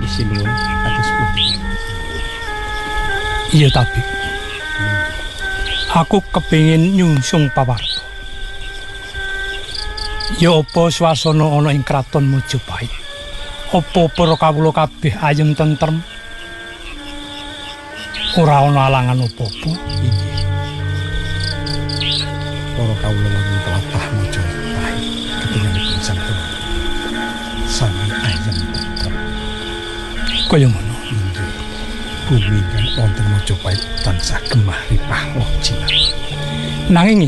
Isi nuwun kados pundi? Iya tapi aku kepingin nyungsung pawarta. Ya apa swasana ana ing kraton Majapahit? Apa para kawula kabeh ayem tentrem? Ora ana alangan apa-apa. Inggih. Para kawula wonten tlatah Majapahit ketingalipun sampun sami ayem tentrem. Kaya ngono. Inggih. Bumi kang wonten Majapahit tansah gemah ripah lojinan. Nanging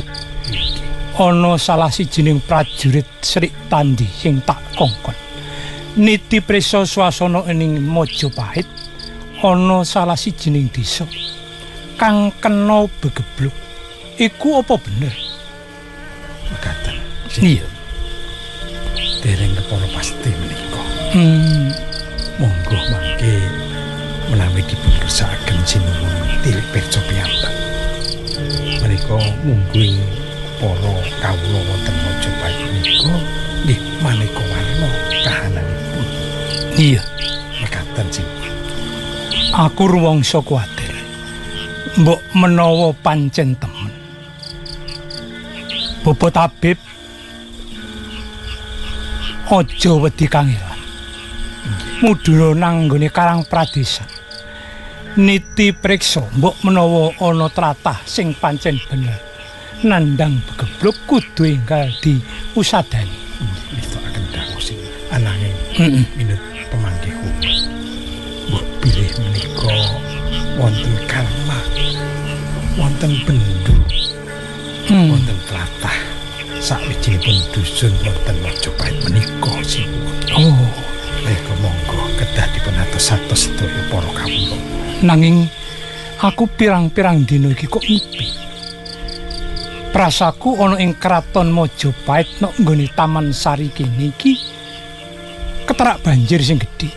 ana salah sijining prajurit Sri Tandi sing tak kongkon. Niti prisa swasana ing Majapahit ana salah sijining desa kang kena begebluk. Iku apa bener? Mekaten. Iya. Dereng kepala pasti menika. Monggo mangke menawi dipun kersakaken sinuwun tilik pirsa piyambak. Menika mungguing para kawula wonten Majapahit menika nggih maneka warna kahananipun. Iya, Mekaten sing aku rumangsa kuwatir. Mbok menawa pancen temen. Bapak tabib aja wedi kangelan. Mudhura nang nggone Karang Pradesan. Niti priksa mbok menawa ana tlatah sing pancen bener. Nandang begebluk kudu enggal diusadani. nistakaken dawuh sing ananging minut pemanggih mbok pilih menika wonten Karma, wonten Bendu, wonten tlatah sawijinipun dusun wonten Mojopahit menika sinuwun. Oh, Mengko monggo kedah dipunatos-atos sedaya para kawula. nanging aku pirang-pirang dina iki kok ngipi. Prasaku ana ing kraton Mojopahit nok nggone Taman Sari kene iki keterak banjir sing gedhe.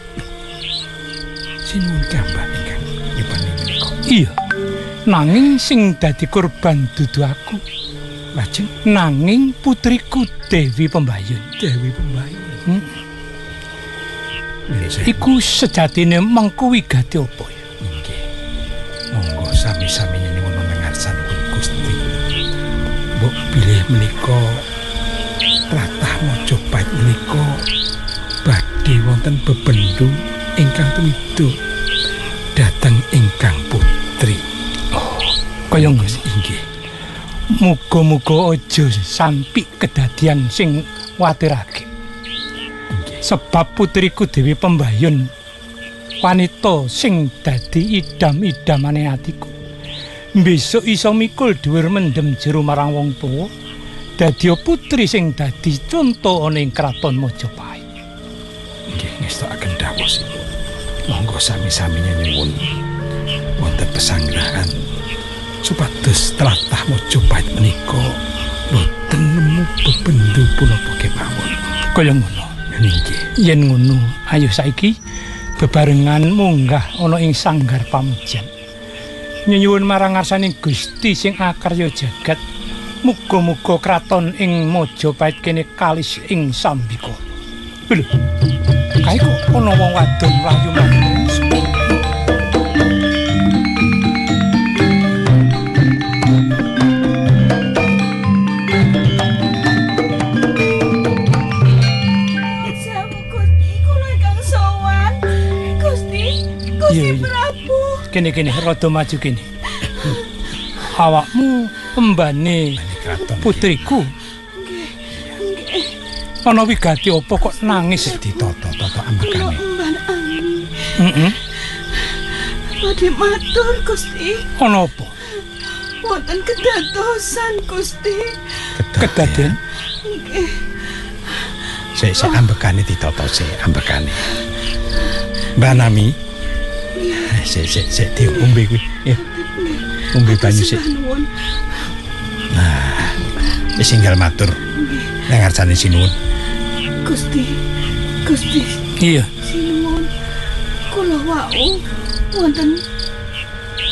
Sinuwun gambah ingkang nyepani menika. Iya. Nanging sing dadi korban dudu aku. Lajeng Nanging putriku Dewi Pembayun. Dewi Pembayun. Iku sejatine mengko wigati apa ya? Inggih. Monggo sami-sami nyuwun mengarsanipun Gusti. Mbok bilih menika tlatah Mojopahit menika badhe wonten bebendung ingkang tumido dhateng ingkang putri. Kaya ngono. Inggih. Muga-muga aja sampi kedadian sing watirake. Sebab putriku Dewi Pembayun wanita sing dadi idam-idamane atiku. Besok iso mikul dhuwur mendem jero marang wong tuwa. Dadi putri sing dadi conto ana ing kraton Mojopahit. Nggih ngestokaken dawuh sinuwun. Monggo sami-sami nyuwun wonten pesanggrahan supados tlatah Mojopahit menika boten nemu bebendu punapa kemawon. Kaya ngono. Nggih. Yen ngono, ayo saiki bebarengan munggah ana ing sanggar pamujan. Nyuwun marang ngarsaning Gusti sing akarya jagat. Muga-muga kraton ing Mojopahit kene kalis ing sambika. Lho. Kae kok ana wong wadon mlayu mlayu. Kene rada maju kene. Awakmu embane putriku. Nggih. Ana wigati apa kok nangis ditata-tata ambekane. Emban angin. Heeh. Badhe matur Gusti. Ana apa? Wonten kedadosan Gusti. Kedaden? Nggih. Sik ambekane ditata sik ambekane. Mbak Nami. Sik diombe kuwi. Ya. Ombe banyu sik. Nah, wis enggal matur. Nang ngarsane sinuwun. Gusti. Iya. Sinuwun. Kula wau wonten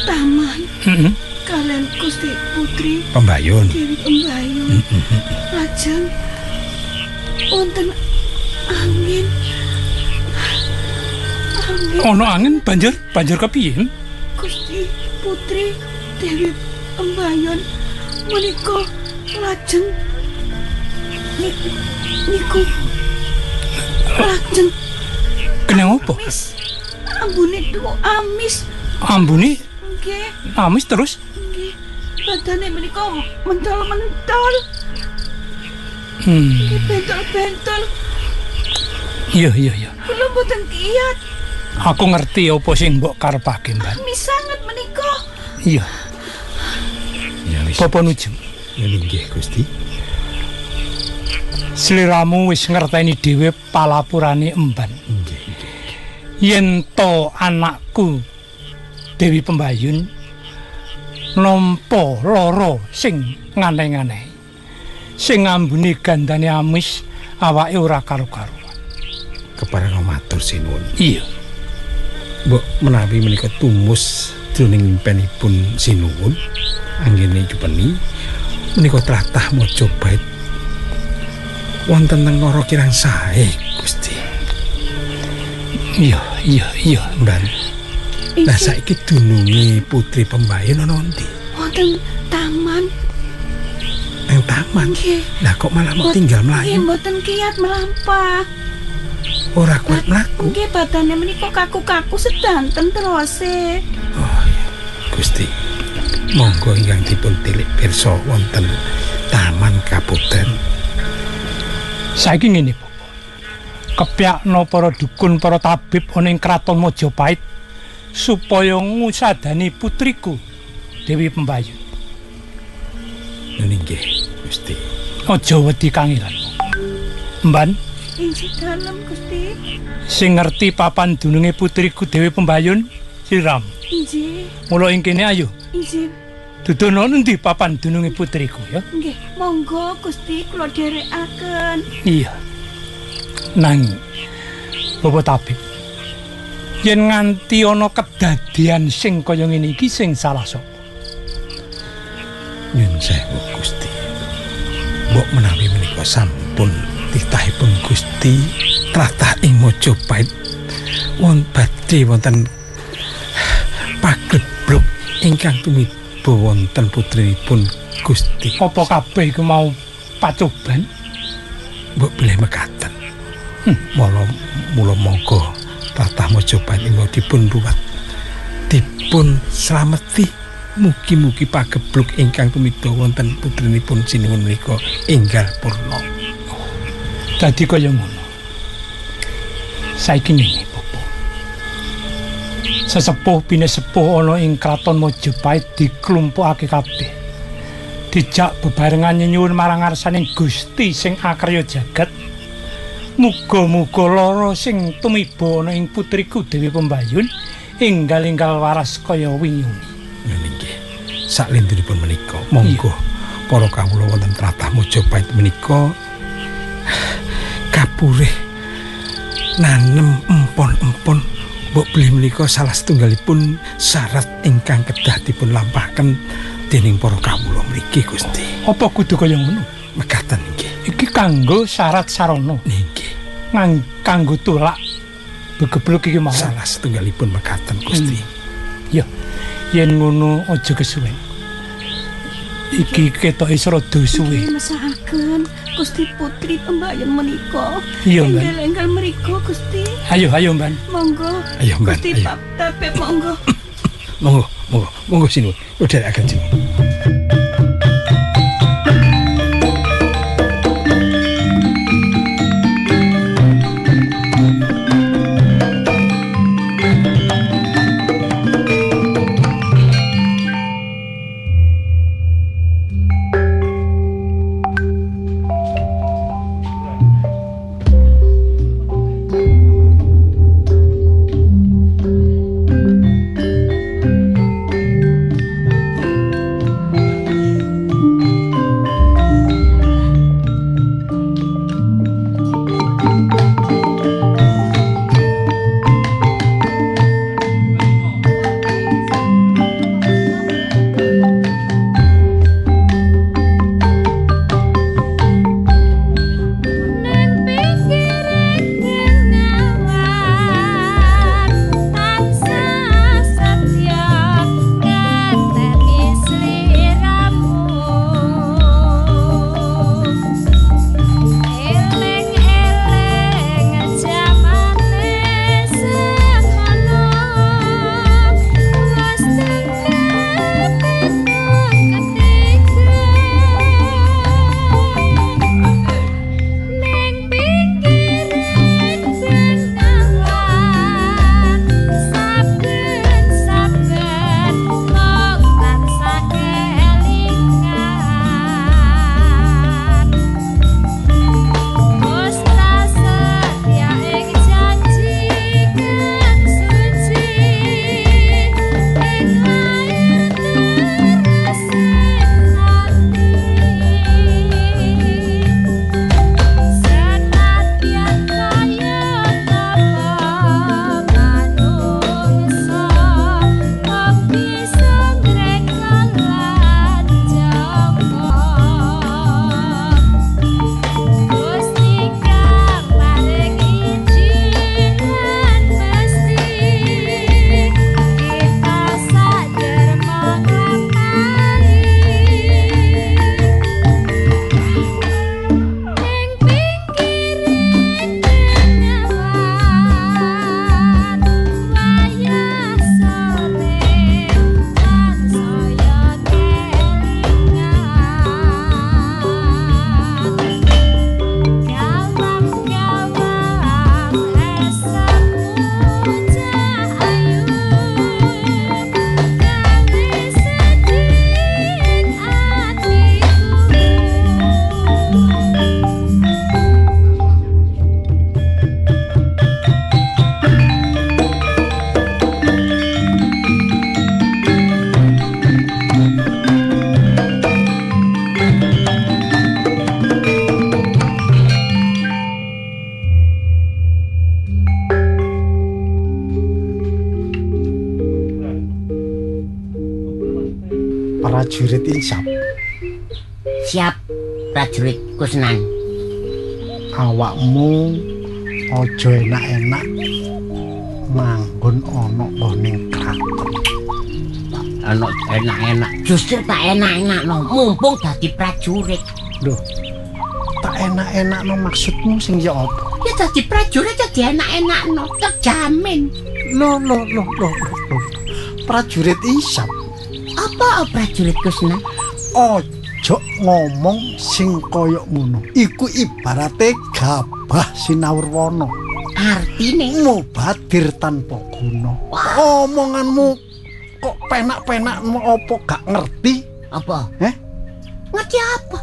taman. Heeh. Kalian Gusti Putri Pembayun. Dewi Pembayun. Lajeng wonten angin. Ono angin banjir kepiye? Gusti Putri Dewi Pembayun menika lajeng niku lajeng Kena apa? ambune tuwa amis. Ambune Nggih, amis terus? nggih. Badane menika mentol-mentol. Nggih, bentol-bentol. Iya. Kula mboten kiyat. Aku ngerti apa sing mbok karepake, Mbak. Amis sanget menika. Iya. Ya wis. Papa nujeng. Ya nggih Gusti. Sliramu wis ngerteni dhewe palapurane emban. Nggih. Yen to anakku Dewi Pembayun nampa lara sing nganeh-nganeh. Sing ambune gandane amis awake ora karo-karuan. Kepareng matur sinuwun. Iya. Mbok menawi menika tumus jroning impenipun sinuwun anggene jupeni menika tlatah Mojopahit wonten teng Ngara Kirang Sae Gusti. Iya. Mbak. Lah saiki dununge Putri Pembayun ana endi? Wonten taman. Nang taman. Nggih. Lah kok malah mau tinggal Nggih, mlayu? mboten kiyat melampah. Ora kuat mlaku. Nggih, badane menika kaku-kaku sedanten terose. Oh ya, Gusti. Monggo ingkang dipun tilik pirsa wonten taman kaputen. Saiki ngene, Bapak. Kepyakno para dukun, para tabib ana ing kraton Mojopahit supaya ngusadani putriku Dewi Pembayun. Nggih, Gusti. Aja wedi kangilan. Mban, Injih dalem Gusti. sing ngerti papan dununge putriku Dewi Pembayun, siram. Injih, Mula ing kene ayo. injih. Dudono endi papan dununge putriku ya? Nggih, monggo Gusti kula dherekaken. Iya. Nanging Bapak Tabib, yen nganti ana kedadian sing kaya ngene iki sing salah sapa? Nyun sewu Gusti. Mbok menawi menika sampun titahipun Gusti tlatah ing Majapahit wonten pagebluk ingkang tumiba wonten putrinipun Gusti. Apa kabeh iku mau pacoban? Mbok bilih mekaten. Mula monggo tlatah Majapahit ing dipun ruwat dipun slameti. Mugi-mugi pagebluk ingkang tumiba wonten putrinipun sinuwun menika enggal purna. Dadi kaya ngono. Saiki ngene, Bapak. Sesepuh pinesepuh ana ing kraton Majapahit diklumpukake kabeh. Dijak bebarengan nyuwun marang ngarsaning Gusti sing akarya jagat. Muga-muga lara sing tumiba ana ing putriku Dewi Pembayun enggal-enggal waras kaya wingi. Nggih. Saklenduripun menika monggo para kawula wonten tlatah Majapahit menika kapurih nanem empon-empon. Mbok bilih menika salah setunggalipun syarat ingkang kedah dipun lampahaken dening para kawula mriki Gusti. Apa kudu kaya ngono? Mekaten nggih. Iki kanggo syarat sarana. Nggih. Kanggo tulak begebluk iki mau. Salah setunggalipun mekaten Gusti. Ya. Yen ngono aja kesuwen. Iki ketoke rada suwe. Nggih mesakaken Gusti Putri Pembayun menika. Iya, Mbak. Enggal mriku Gusti. Ayo, Mbak. Monggo. Ayo, Mbak. Gusti Tabib monggo. Monggo sinuwun. Udharaken sinuwun. prajurit insap. Siap, prajurit Kusnan. Awakmu aja enak-enak manggon ana ning kraton. Ana enak-enak. Justru tak enak-enakno mumpung dadi prajurit. Lho. Tak enak-enakno maksudmu sing ya apa? Ya dadi prajurit jadi enak-enakno, terjamin. Loh. Prajurit insap. Apa prajurit Kusnan? Ojo ngomong sing kaya ngono. Iku ibarate gabah sinawurwana. Artine mubadir tanpa guna. Omonganmu kok penak-penakmu apa gak ngerti? Apa? Ngerti apa?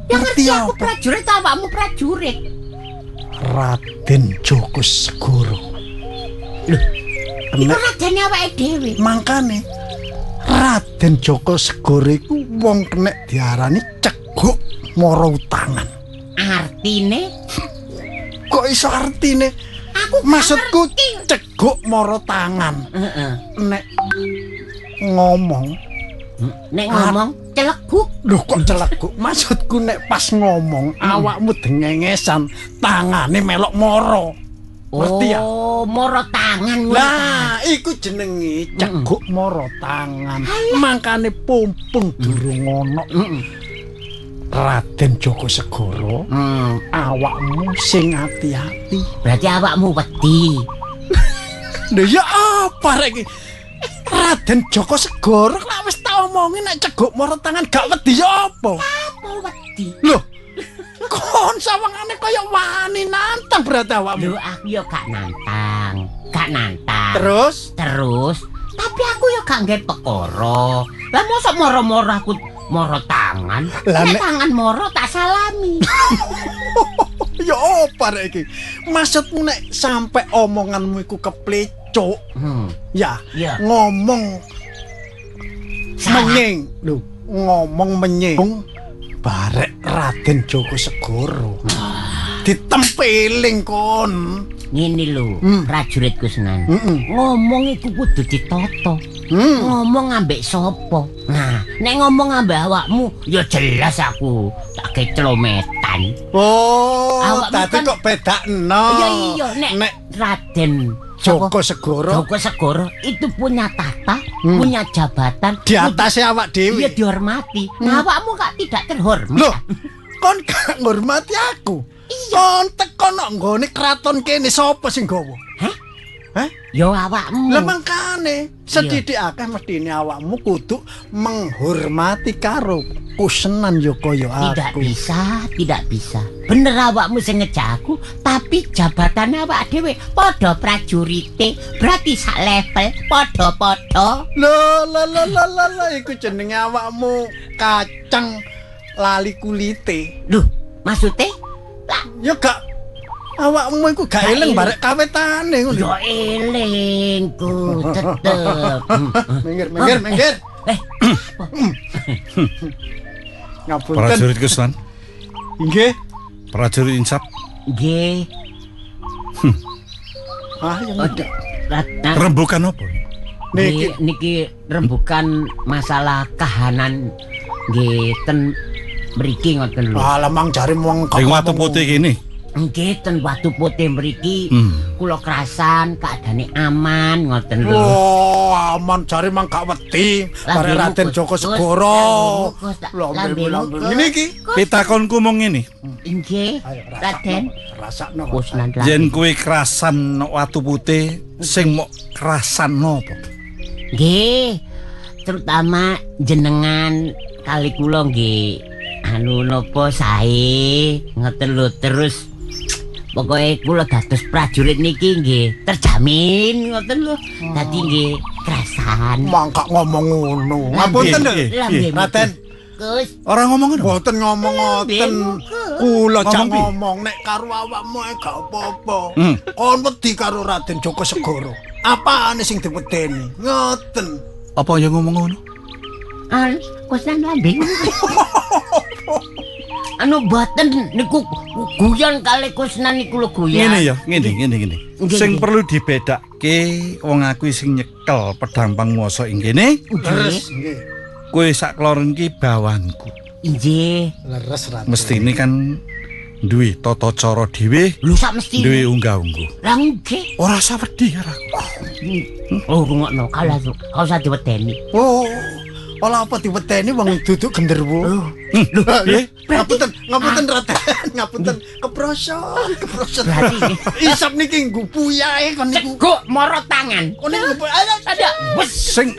Ya Ngerti aku apa? prajurit, awakmu prajurit. Raden Joko Segoro. Loh, iku Nek Raden awake dhewe. mangkane Raden Joko Segoro iku wong kenek diarani ceguk mara utangan. Artine Kok iso artine? aku Maksudku ceguk mara tangan. heeh. Nek ngomong, Nek ngomong celeguk. lho kok celeguk. Maksudku nek pas ngomong awakmu dengengesan, tangane melok mara. Ngerti ya? Oh, moro tangan ngono ta. Lah, iku jenenge ceguk mara tangan. Mangkane pumpung durung ono. Raden Joko Segoro, awakmu sing ati-ati. Berarti awakmu wedi. Lho ya apa rek iki? Raden Joko Segoro lak wis tak omongi nek ceguk mara tangan gak wedi ya apa? Apa wedi? Lho. Kon sawangane kaya wani nantang berarti awakmu. Lho aku ya gak nantang. Terus Tapi aku ya gak nggih perkara. Lah mosok moro-moro aku moro tangan. Lah, Nek nek- tangan moro tak salami. ya apa rek iki? Maksudmu nek sampe omonganmu iku keplecuk, ya Ya. ngomong Salah. menying. Lho, ngomong menying barek Raden Joko Segoro. Ditempeling kon. Ngene lho, prajurit Kusnan. Heeh. Ngomong iku kudu ditata. Hmm. Ngomong ambek sapa? Nah, nek ngomong ambek awakmu, ya jelas aku tak keclometan. Oh, Awakmu tadi kan- kok bedakno. Iya, nek Raden Joko Segoro Joko Segoro itu punya tata, punya jabatan, di atasnya awak dia dewi. dihormati. Nah, awakmu kok tidak terhormat? Loh, kon gak ngurmati aku. Kon teko nang nggone kraton kene sapa sing gawa? Yo awakmu. Lah mangkane sedidik akeh mestine awakmu kudu menghormati karo kusenan ya kaya Tidak aku. tidak bisa. Bener awakmu sing ngejak aku, tapi jabatan awak dhewe padha prajurite, berarti sak level padha-padha. Lah iku jenenge awakmu kacang lali kulite. Loh, maksudnya? Lah, Ya gak awakmu iku gak Gak eling eling. barek kawetane ngono. yo elingku tetep. Minggir. Ngapunten. Prajurit Kusnan, Nggih. prajurit insap, Nggih. Yang Oke. Ratna, rembukan apa? niki rembukan masalah kahanan nggih ten mriki ngoten lho. Alamang jare wong Sing watu putih gini. Nggih ten Watu Putih mriki kula krasan keadane aman ngoten lho. Oh, aman jare mang gak wedi. Bare Lambemu, Raden Gus. Joko Gus, Segoro. lambemu, Gus, tak- Lambemu. lambemu, Gus. Ngene iki. Pitakonku mung ngene. Nggih, Raden. Rasakno. Kusnan Yen kuwi kerasan watu putih sing mok kerasan napa? Nggih, terutama jenengan kali kula nggih anu napa sae ngoten lho terus pokoke kula dados prajurit niki nggih terjamin ngoten lho. Dadi nggih kerasan. Mangka ngomong ngono. Ngapunten lho. Lambemu, Raden. Gus. Ora ngomong ngono. Mboten ngomong ngoten. Kula jak Ngomong piye? ngomong nek karo awakmu gak apa-apa. Kon wedi karo Raden Joko Segoro. Apane sing diwedeni? Ngoten. Apa yang ngomong ngono? Kusnan lambemu. Anu boten niku guyon kali Kusnan niku lho guyon. Ngene ya, ngene. Nggih, Sing nggih. perlu dibedakke wong aku sing nyekel pedang panguwasa ing kene Nggih. Nggih. kowe sak kloron iki bawanku. Nggih. Leres Raden. Mestine kan duwe tata cara dhewe, Lho sak mesti. duwe unggah-ungguh. Lah nggih. Ora usah wedi karo aku. Oh, rungokno kala kau usah diwedeni. Oh, olah apa diwedeni wong duduk genderwo. Lho, piye? Ngapunten Raden, ngapunten keprosot. Berarti Isap niki nggupuyae kon niku. ceguk mara tangan. Kon niku ada. Sing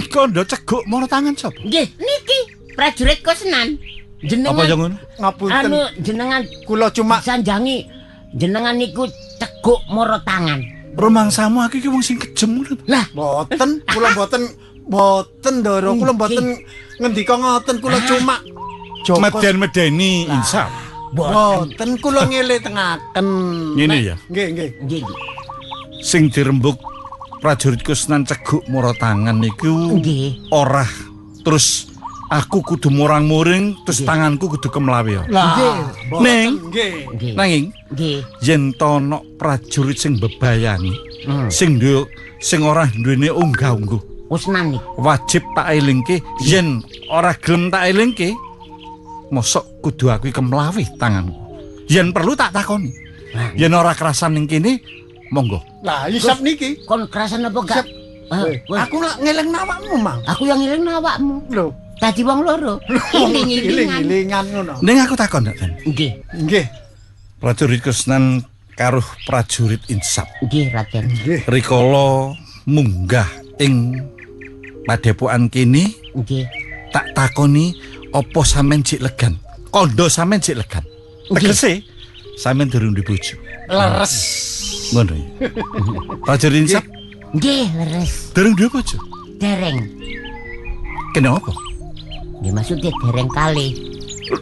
kandha ceguk mara tangan sapa? Nggih, niki prajurit Kusnan. Jenengan Apa yang ngono? Ngapunten. anu jenengan Kula cuma sanjangi jenengan niku ceguk mara tangan. Rumangsamu aku iki wong sing kejem ngono. Lah, boten, kula boten Ndoro, kula boten ngendika ngoten, kula cuma Meden-medeni insaf. boten kula ngele tengaken. Ngene ya. Nggih, nggih. nggih. Sing dirembuk prajurit Kusnan ceguk mara tangan niku Nggih. ora terus aku kudu murang-muring terus tanganku kudu kemlawi. Lah, Ning nggih. Nggih. nanging Nggih. yen tono prajurit sing bebayani sing ora duwene unggah-ungguh Kusnan niku. wajib tak elingke yen ora gelem tak elingke mosok kudu aku kemlawi tanganku yen perlu tak takoni yen ora kerasan ning kene monggo Lah, isap niki. Kon kerasan apa gak? Aku lak ngeleng awakmu, Mang. Aku yang ngiling awakmu. Lho, Tadi wong loro. Iling-ilingan. iling-ilingan ngono. ning aku takon Dak. Nggih. Nggih. Prajurit Kusnan karo prajurit Insap Nggih, Raden. rikala munggah ing padepokan kene Nggih. tak takoni apa sampean jek legan kandha sampean jek legan tegese sampean durung duwe bojo Leres. ngono ya prajurit Insap Nggih, leres. durung duwe bojo Dereng. kenapa Nggih maksudnya dereng kali.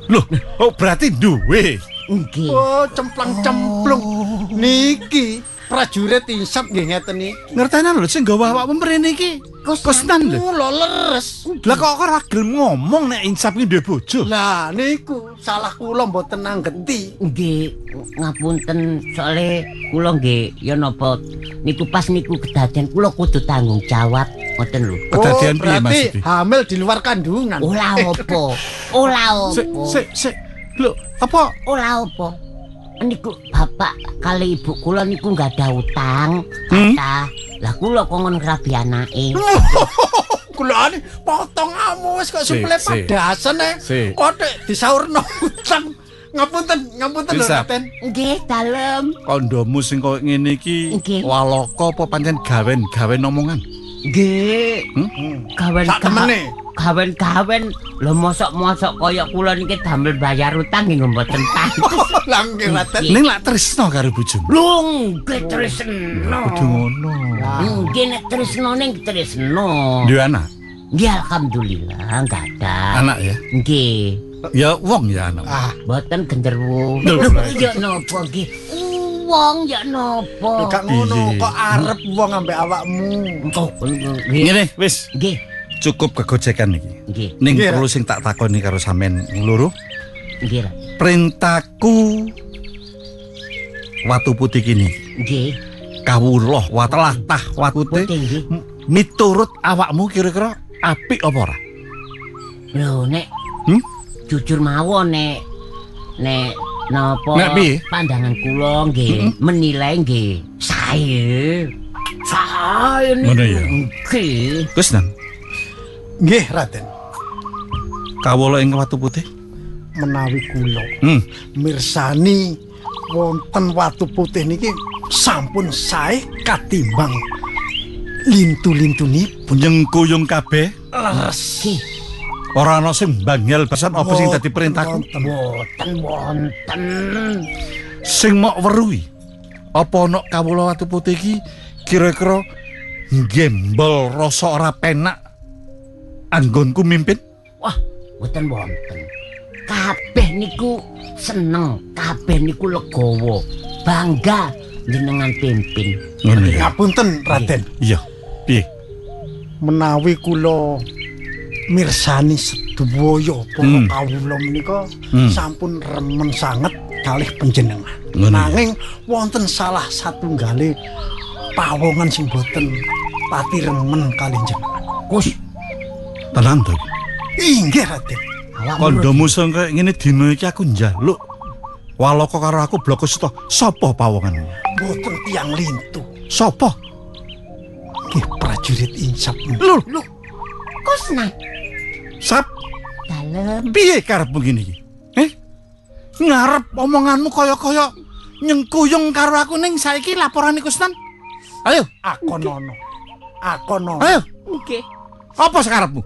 loh oh berarti duwe Nggih. Oh, cemplang-cemplung. Niki prajurit Insap nggih ngeten iki. ngerteni lho sing gawa awakmu mrene iki Kusnan lho Lho leres. lah kok ora gelem ngomong nek Insap iki duwe bojo Lah niku salah kula mboten nanggeti. Nggih, ngapunten soalé kula nggih ya napa niku pas niku kedadian kula kudu tanggung jawab ngoten lho. Kedadian piye berarti maksudnya? hamil di luar kandungan. Olah opo? Olah opo? Sik lho apa Olah opo? Niku bapak kali ibu kula niku nggak ada utang, kata. Lah kula kongon ngrabi anake. Kula ani potonganmu wis kok Si, suple si. padasan Si. Kok disaurno utang. Ngapunten lho Insap. Raden. Nggih, dalem. kondomu sing koyo ngene iki Nggih. walaka apa pancen gawen omongan Nggih. Gawen Sak temene. gawen lho mosok-mosok kaya kula niki damel bayar utang nggih mboten pantes. Lah nggih Raden. ning lak tresno karo bojomu Lho, nggih tresno. kudu ngono Nggih nek tresno ning tresno. duwe anak Nggih alhamdulillah enggak ada. anak ya Nggih. ya wong ya anak Mboten genderuwo. Lho, Ya napa nggih? Wong ya napa? Gak ngono Iya. kok arep wong ambek awakmu. Oh, nggih. ngene wis Nggih. cukup kegojekan iki Nggih. ning Nggih, perlu sing tak takoni karo sampean loro Nggih. perintahku watu putih kini Nggih. kawula watalah watu putih Putih nggih. miturut awakmu kira-kira apik apa ora Lho nek jujur mawon nek napa Nek piye? pandangan kula nggih menilai nggih sae. Sae Ngono ya? Nggih. Kusnan Nggih Raden. kawula ing watu putih Menawi kula mirsani wonten watu putih niki sampun sae katimbang lintu-lintunipun. nyengkuyung kabeh Leres. Nggih. ora ana sing banggel pesan apa sing dadi perintahku Wonten. sing mok weruhi apa ana kawula watu putih iki kira-kira nggembol rasa ora penak anggonku mimpin Wah, mboten wonten. Kabeh niku seneng, kabeh niku legowo, bangga jenengan pimpin. ngono ya Ngapunten Raden. iya piye Menawi kula mirsani sedaya para kawula menika sampun remen sanget kalih panjenengan. Ngono ya. Nanging wonten salah satunggale pawongan sing boten pati remen kalih jenengan. Kus, tenan to Inggih, Raden. Kandamu sing kaya ngene dina iki aku njaluk walaka karo aku Blakasita. Sapa pawonganmu? Mboten tiyang lintu. Sapa? Nggih prajurit insap. Lho, Kusna. Sap, Dalem. piye karepmu ngene iki? Ngarep omonganmu kaya-kaya nyengkuyung karo aku ning saiki laporane Kusnan. Ayo, Akonono. ayo. Nggih. Apa sakarepmu?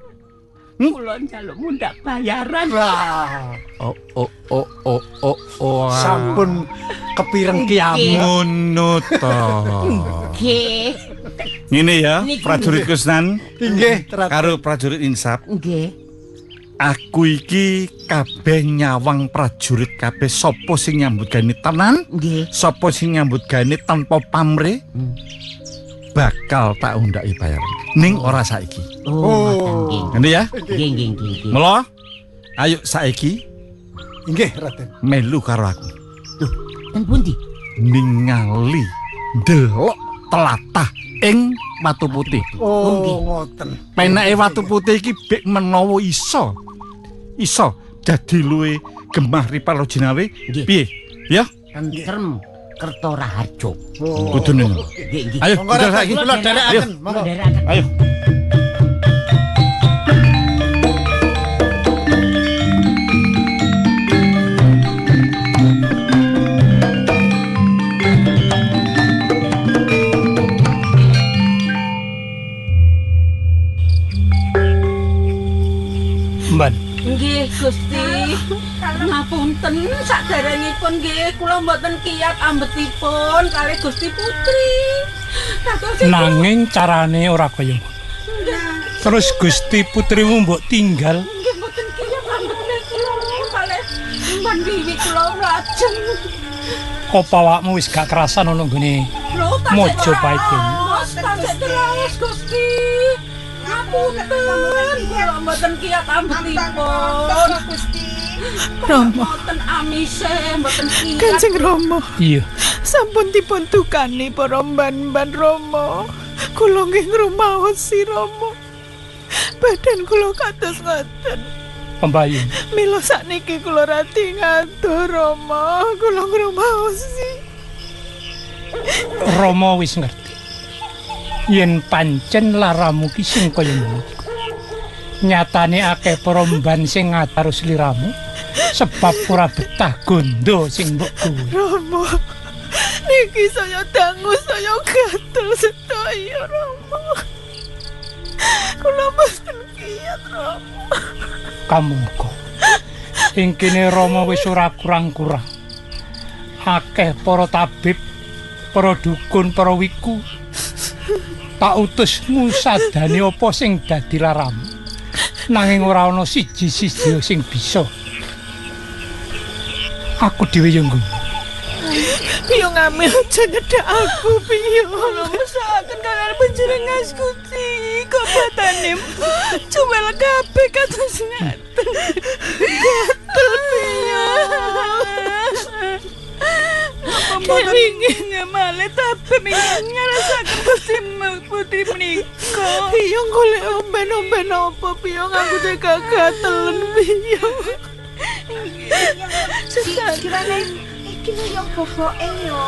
Kula njalukmu ndak bayaran. Lah, Oh. sampun kepireng kiamu. Ngono to. Nggih. Ngene ya, Niku. prajurit Kusnan Inggih, Raden. karo prajurit Insap. Nggih. Aku iki kabeh nyawang prajurit kabeh sapa sing nyambut gawe tenan, Nggih. sapa sing nyambut gawe tanpa pamrih. Bakal tak undhaki bayar. Ning ora saiki. Oh, nggih. Ngene ya? Nggih. Mula ayo saiki Inggih, Raden. melu karo aku. Loh, ten pundi? Ningali delok telatah ing Watu Putih. Oh, ngoten. Peneke Watu Putih iki bek menawa iso dadi luwe gemah ripalo jinawe. Nggih. Piye? Ya? Tentrem Kertoraharjo. Kudune. Nggih. Ayo, Monggo, budal Raden, saiki. kula dherekaken. Monggo. Ndherekaken. Ayo. Mban, Nggih, Gusti. Ngapunten saderengipun nggih kula mboten kiyat ambetipun kalih Gusti Putri. nanging carane ora kaya ngono. Terus Gusti putrimu mbok tinggal Nggih mboten kiyat ambetne kula kalih mban wiwi kula lajeng. apa awakmu wis gak kerasan ana nggone Lho, tasik Mojopahit ini? terus, tasik terus, Gusti. Ngapunten, kula mboten kiyat ambetipun. Gusti. Rama, Mboten amise, mboten kiyat. Kanjeng Rama, iya. sampun dipun tukani para mban-mban Rama. Kula nggih ngrumaosi Rama. Badan kula kados ngoten. Pembayun. Mila sakniki kula rati ngatur Rama. Kula ngrumaosi. Rama wis ngerti. Yen pancen laramu ki sing kaya ngono. Nyatane akeh para mban sing ngatur sliramu sebab ora betah gondo sing mbok kuwi. Rama, niki saya dangu saya gatel sedaya Rama. Kula mboten kiyat Rama. Kamangka. Ing kene Rama wis ora kurang-kurang. Akeh para tabib, para dukun, para wiku. Tak utus ngusadani apa sing dadi laramu. Nanging ora ana siji-siji sing bisa. Aku dhewe yo nggo. Piye ngame aja nyedak aku piye. Kula mesaken kalian panjenengan Gusti. Kebatane cumel kabeh kados ngaten. Gatel piye. Kewingin ngemale tapi mingin ngerasakan Gusti Putri menika. Piye golek omben-omben apa piye aku jaga gatelen piye. Sekiranya iki lho yang boboke yo.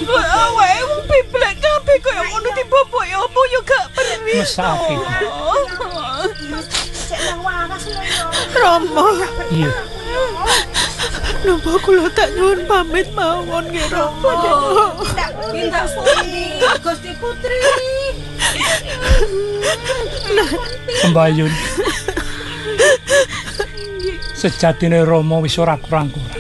Awake wong piblek kabeh kaya ngono diboboke apa yo gak perlu. Mesake. Sik nang waras lho yo. Rama, Iya. napa kula tak nyuwun pamit mawon nggih Rama. Tindak pundi Gusti Putri. Pembayun. Sejatine Rama wis ora kurang-kurang.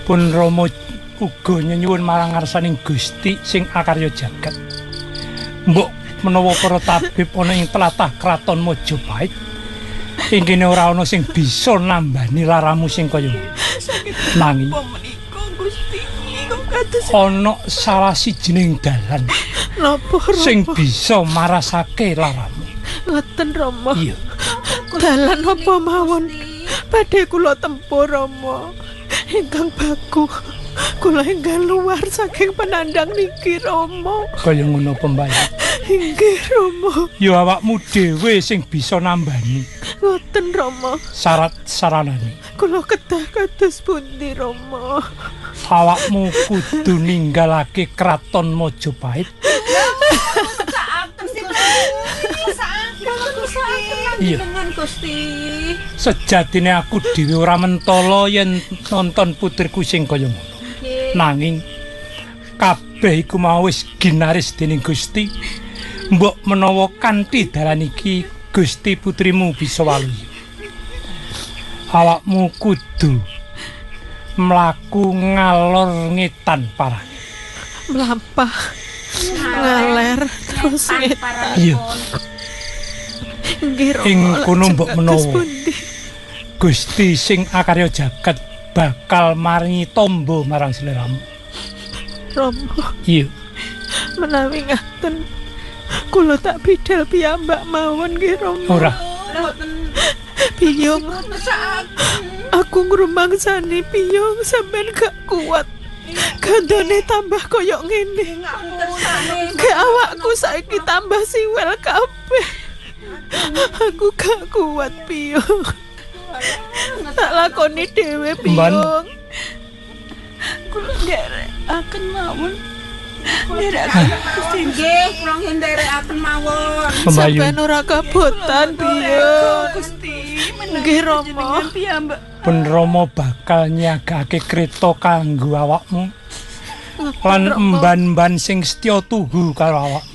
Pun Rama uga nyuwun marang ngarsaning Gusti sing akarya jagat. Mbok menawa para tabib ana ing tlatah kraton Mojopahit, ing kene ora ana sing bisa nambani laramu sing kaya ngono. Nanging Apa menika Gusti kok kados ana salah sijining dalan napa sing Rama? bisa marasake laramu. Ngoten Rama. Iya. Dalan apa mawon badhe kula tempuh Rama. Ingkang Baku, kula enggal luar saking penandang niki Rama. Kaya ngono pembayar. Inggih Rama. Ya awakmu dhewe sing bisa nambani. Ngoten Rama. Syarat saranane. Kula kedah kados pundi Rama? Awakmu kudu ninggalake kraton Majapahit. Iya. Sejatine aku dhewe ora mentala yen nonton putriku sing kaya ngono. Nanging kabeh iku mau wis ginaris dening Gusti. Mbok menawa kanthi dalan iki Gusti putrimu bisa waluya. Awakmu kudu mlaku ngalor ngetan parah. Mlampah ngaler terus ngetan. Iya. Ing kono mbok menawa Gusti sing akarya jagat bakal maringi tombo marang sliramu. Rama. Iya. Menawi ngaten kula tak bidal piyambak mawon nggih Rama. Ora. Piyong. Aku ngrumangsani Piyong sampean gak kuat. Gandane tambah koyok ngene. Ke awakku saiki tambah siwel kabeh. Aku gak kuat Piyong. Tak lakoni dhewe Piyong. Kula nderekaken mawon. Nderekaken Gusti nggih, kula nderekaken mawon. Sampeyan ora kabotan Piyong. Gusti nggih Rama. Pun Rama bakal nyagake kreta kanggo awakmu. Lan emban-emban sing setya tuhu karo awak.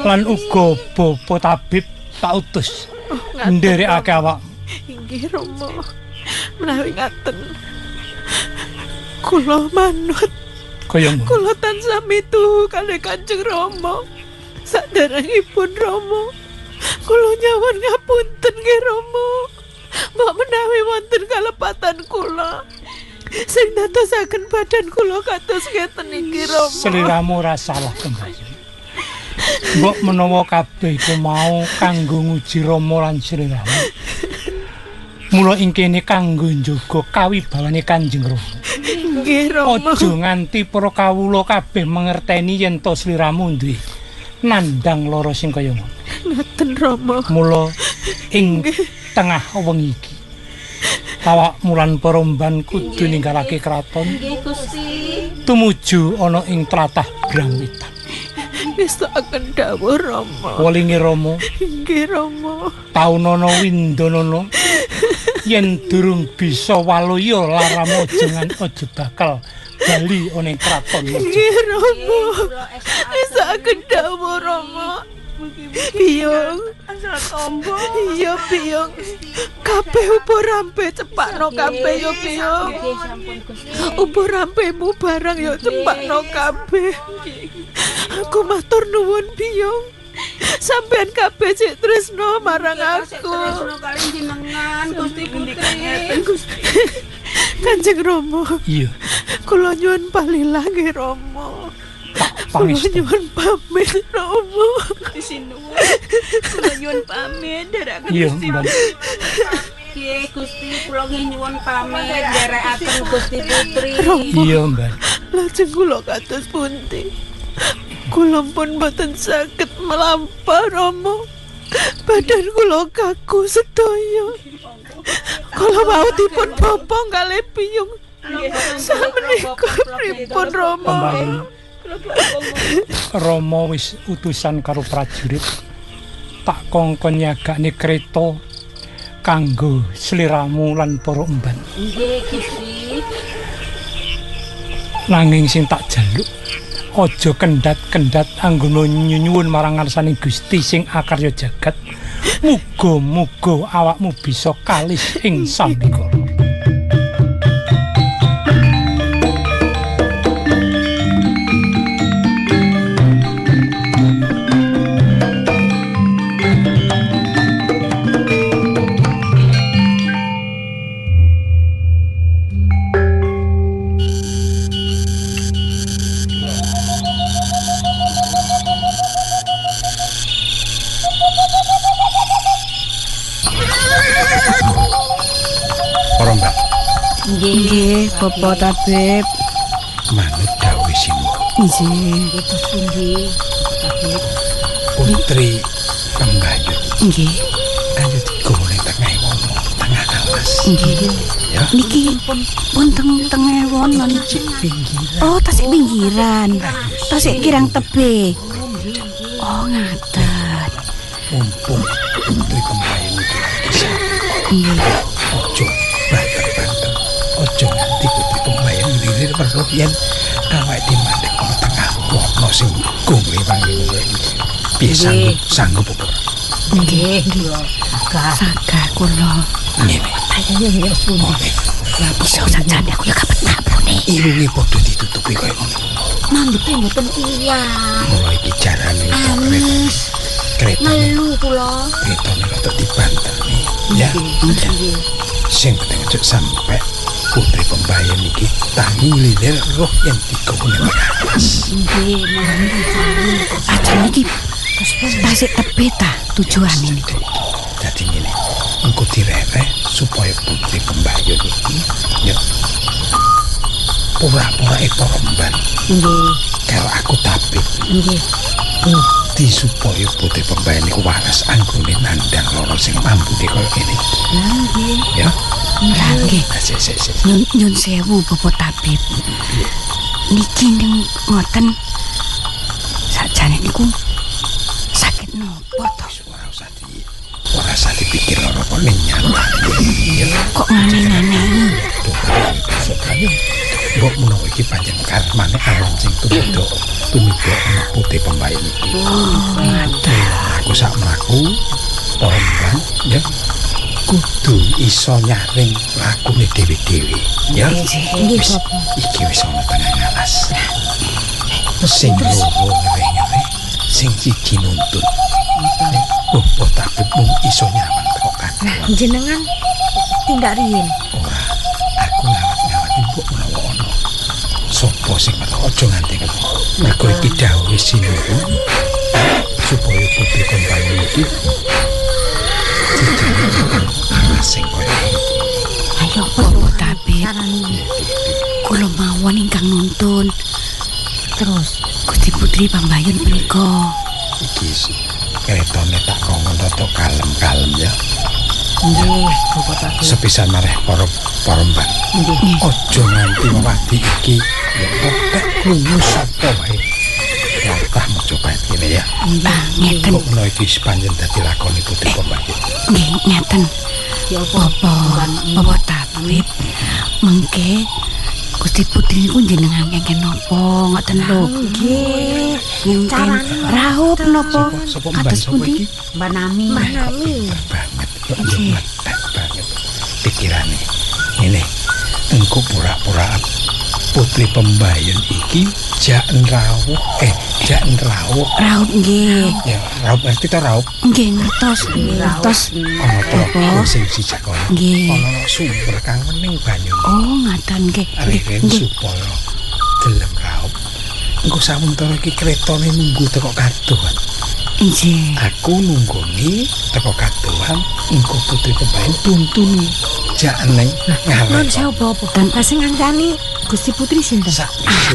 Lan uga bapa tabib tak utus nderekake awak. Inggih Rama. Menawi ngaten kula manut. Kaya ngono. Kula tansah mituhu kalih Kanjeng Rama. Saderengipun Rama, kula nyuwun ngapunten nggih Rama. Mbok menawi wonten kalepatan kula sing dadosaken badan kula kados ngeten iki Rama. Sliramu ora salah Pembayun. Mbok menawa kabeh iku mau kanggo nguji Rama lan sliramu. Mula ing kene kanggo njaga kawibawane Kanjeng Rama. Nggih Rama. Aja nganti para kawula kabeh mangerteni yen to sliramu duwe nandang lara sing kaya ngono. Ngoten Rama. Mula ing tengah wengi iki awakmu lan para mban kudu ninggalake kraton. Nggih Gusti. Tumuju ana ing tlatah Brangwitan. Ngestokaken dawuh Rama. Welingi Rama. Nggih Rama. Taunana Windanana yen durung bisa waluya laramu jangan aja bakal bali ana ing kraton. Nggih Rama. Ngestokaken dawuh Rama. Piyong asal tombo. Iya Piyong. Kabeh upo rampe cepakno kabeh yo Piyong. Upo rampemu barang yo cepakno kabeh. Aku matur nuwun Piyong. Sampeyan kabeh cek tresno marang aku. Tresno kali jenengan Gusti Putri. Kanjeng Rama. Iya. Kula nyuwun palilah nggih Rama. Pangestu. Kula nyuwun pamit Rama. Gusti nuwun. Kula nyuwun pamit nderekaken Gusti. Nggih Gusti kula nyuwun pamit nderekaken Gusti Putri. Iya, Mbak. Lajeng kula kados pundi? Kula pun boten saged melampah Rama. Badan kula kaku sedaya. Kula mau dipun bopong kalih Piyung. Sameneika pripun Rama? Pembayun. Rama wis utusan karo prajurit tak kongkon nyagakne kreta kanggo sliramu lan para emban. Nggih Gusti. Nanging sing tak jaluk aja kendhat-kendhat anggone nyuwun marang ngarsaning Gusti sing akarya jagat. Muga-muga awakmu bisa kalis ing sambikala. Nggih, Bapak tabib. Manut dawuh Sinta. Nggih. Itu pundi, tabib? Putri Pembayun. Nggih. Ayo digolek tengah wono, tengah alas. Nggih. Ya. Niki pun tengah wono niki. Pinggiran. Oh, tasik pinggiran. Tasik kirang tebih. Oh, ngaten. Mumpung Putri Pembayun iki bisa. Ojo banter-banter. Ojo nganti Putri Pembayun lilir weruh yen awake dhewe mandek ana tengah wono sing gumle panggene iki. Piye sanggup apa? Nggih, sagah kula. Ngene. Ayo ya pundi. Ya bisa sajane aku ya gak betah pune. Irunge padha ditutupi kaya ngono. Mandeke mboten iya. Mula iki jarane kereta. Melu kula. Kretane rada dibantani. Ya. Sing penting aja sampe Putri Pembayun iki tangi lilir roh yang digone alas. Nggih, mohon Aja niki tasik tebih ta tujuane niku. Dadi ngene, engko direreh supaya Putri Pembayun iki ya pura-pura poromban. Nggih. Kalau aku tabib. Nggih. Di supaya Putri Pembayun iku waras anggone nandhang lara sing mampu kaya ngene. Nggih. Ya. Nggih. Sik. Nyun sewu Bapak tabib. Niki ning ngoten sajane niku sakit nopo to? Ora usah dipikir lara kok nyata. Ya. Kok ngane-ngane? Mbok menawa iki pancen karmane alam sing tumidok ana Putri Pembayun iki. Aku sak mlaku poromban ya kudu iso nyaring lakune dhewe-dhewe ya. Nggih, Bapak. Iki wis ana tengah alas. Sing loro ngene sing siji nuntut. Bapak tabib mung iso nyawang teko kaduan. Jenengan tindak riyin. Ora, aku ngawat-ngawati mbok menawa ana. Sopo sing metu aja nganti ketemu. Mergo iki dawuh Sinta supaya Putri Pembayun iki sing koyo Ayo Bapak tabib. Kula mawon ingkang nuntun. Terus Gusti Putri Pembayun menika. iki kretone tak kongkon rada kalem-kalem ya. Nggih, Bapak tabib. Sepisan mareh para poromban. Nggih. Aja nganti wadi iki ya otek krungu sapa wae. Latah mencoba kene ya. Ngeten. Kok menawa iki panjen dadi lakone Putri Pembayun. Nggih, ngeten. Ya Bapak tabib. Mengke Gusti Putri niku jenengan kengken napa ngoten lho. Nggih. Ngengken raup napa? Sapa Kados pundi? iki? Mbak Nami. Banget. Kok yo mantap banget pikirane. Ngene. Engko pura-pura Putri Pembayun iki jak rawuh rawuh. Raup nggih. Ya, raup ngerti to raup? Nggih ngertos. Ngertos. Ana tlaga sing siji kono. Nggih. Ana sumber kang wening banyune. Oh, ngaten nggih. Riyen supaya gelem raup. Engko samentara iki kretane nunggu teko kadohan. Nggih. Aku nunggoni teko kadohan, engko Putri Pembayun tuntun jak neng ngarep. Nun sewu Bapak. Dan sing ngancani Gusti Putri sinten?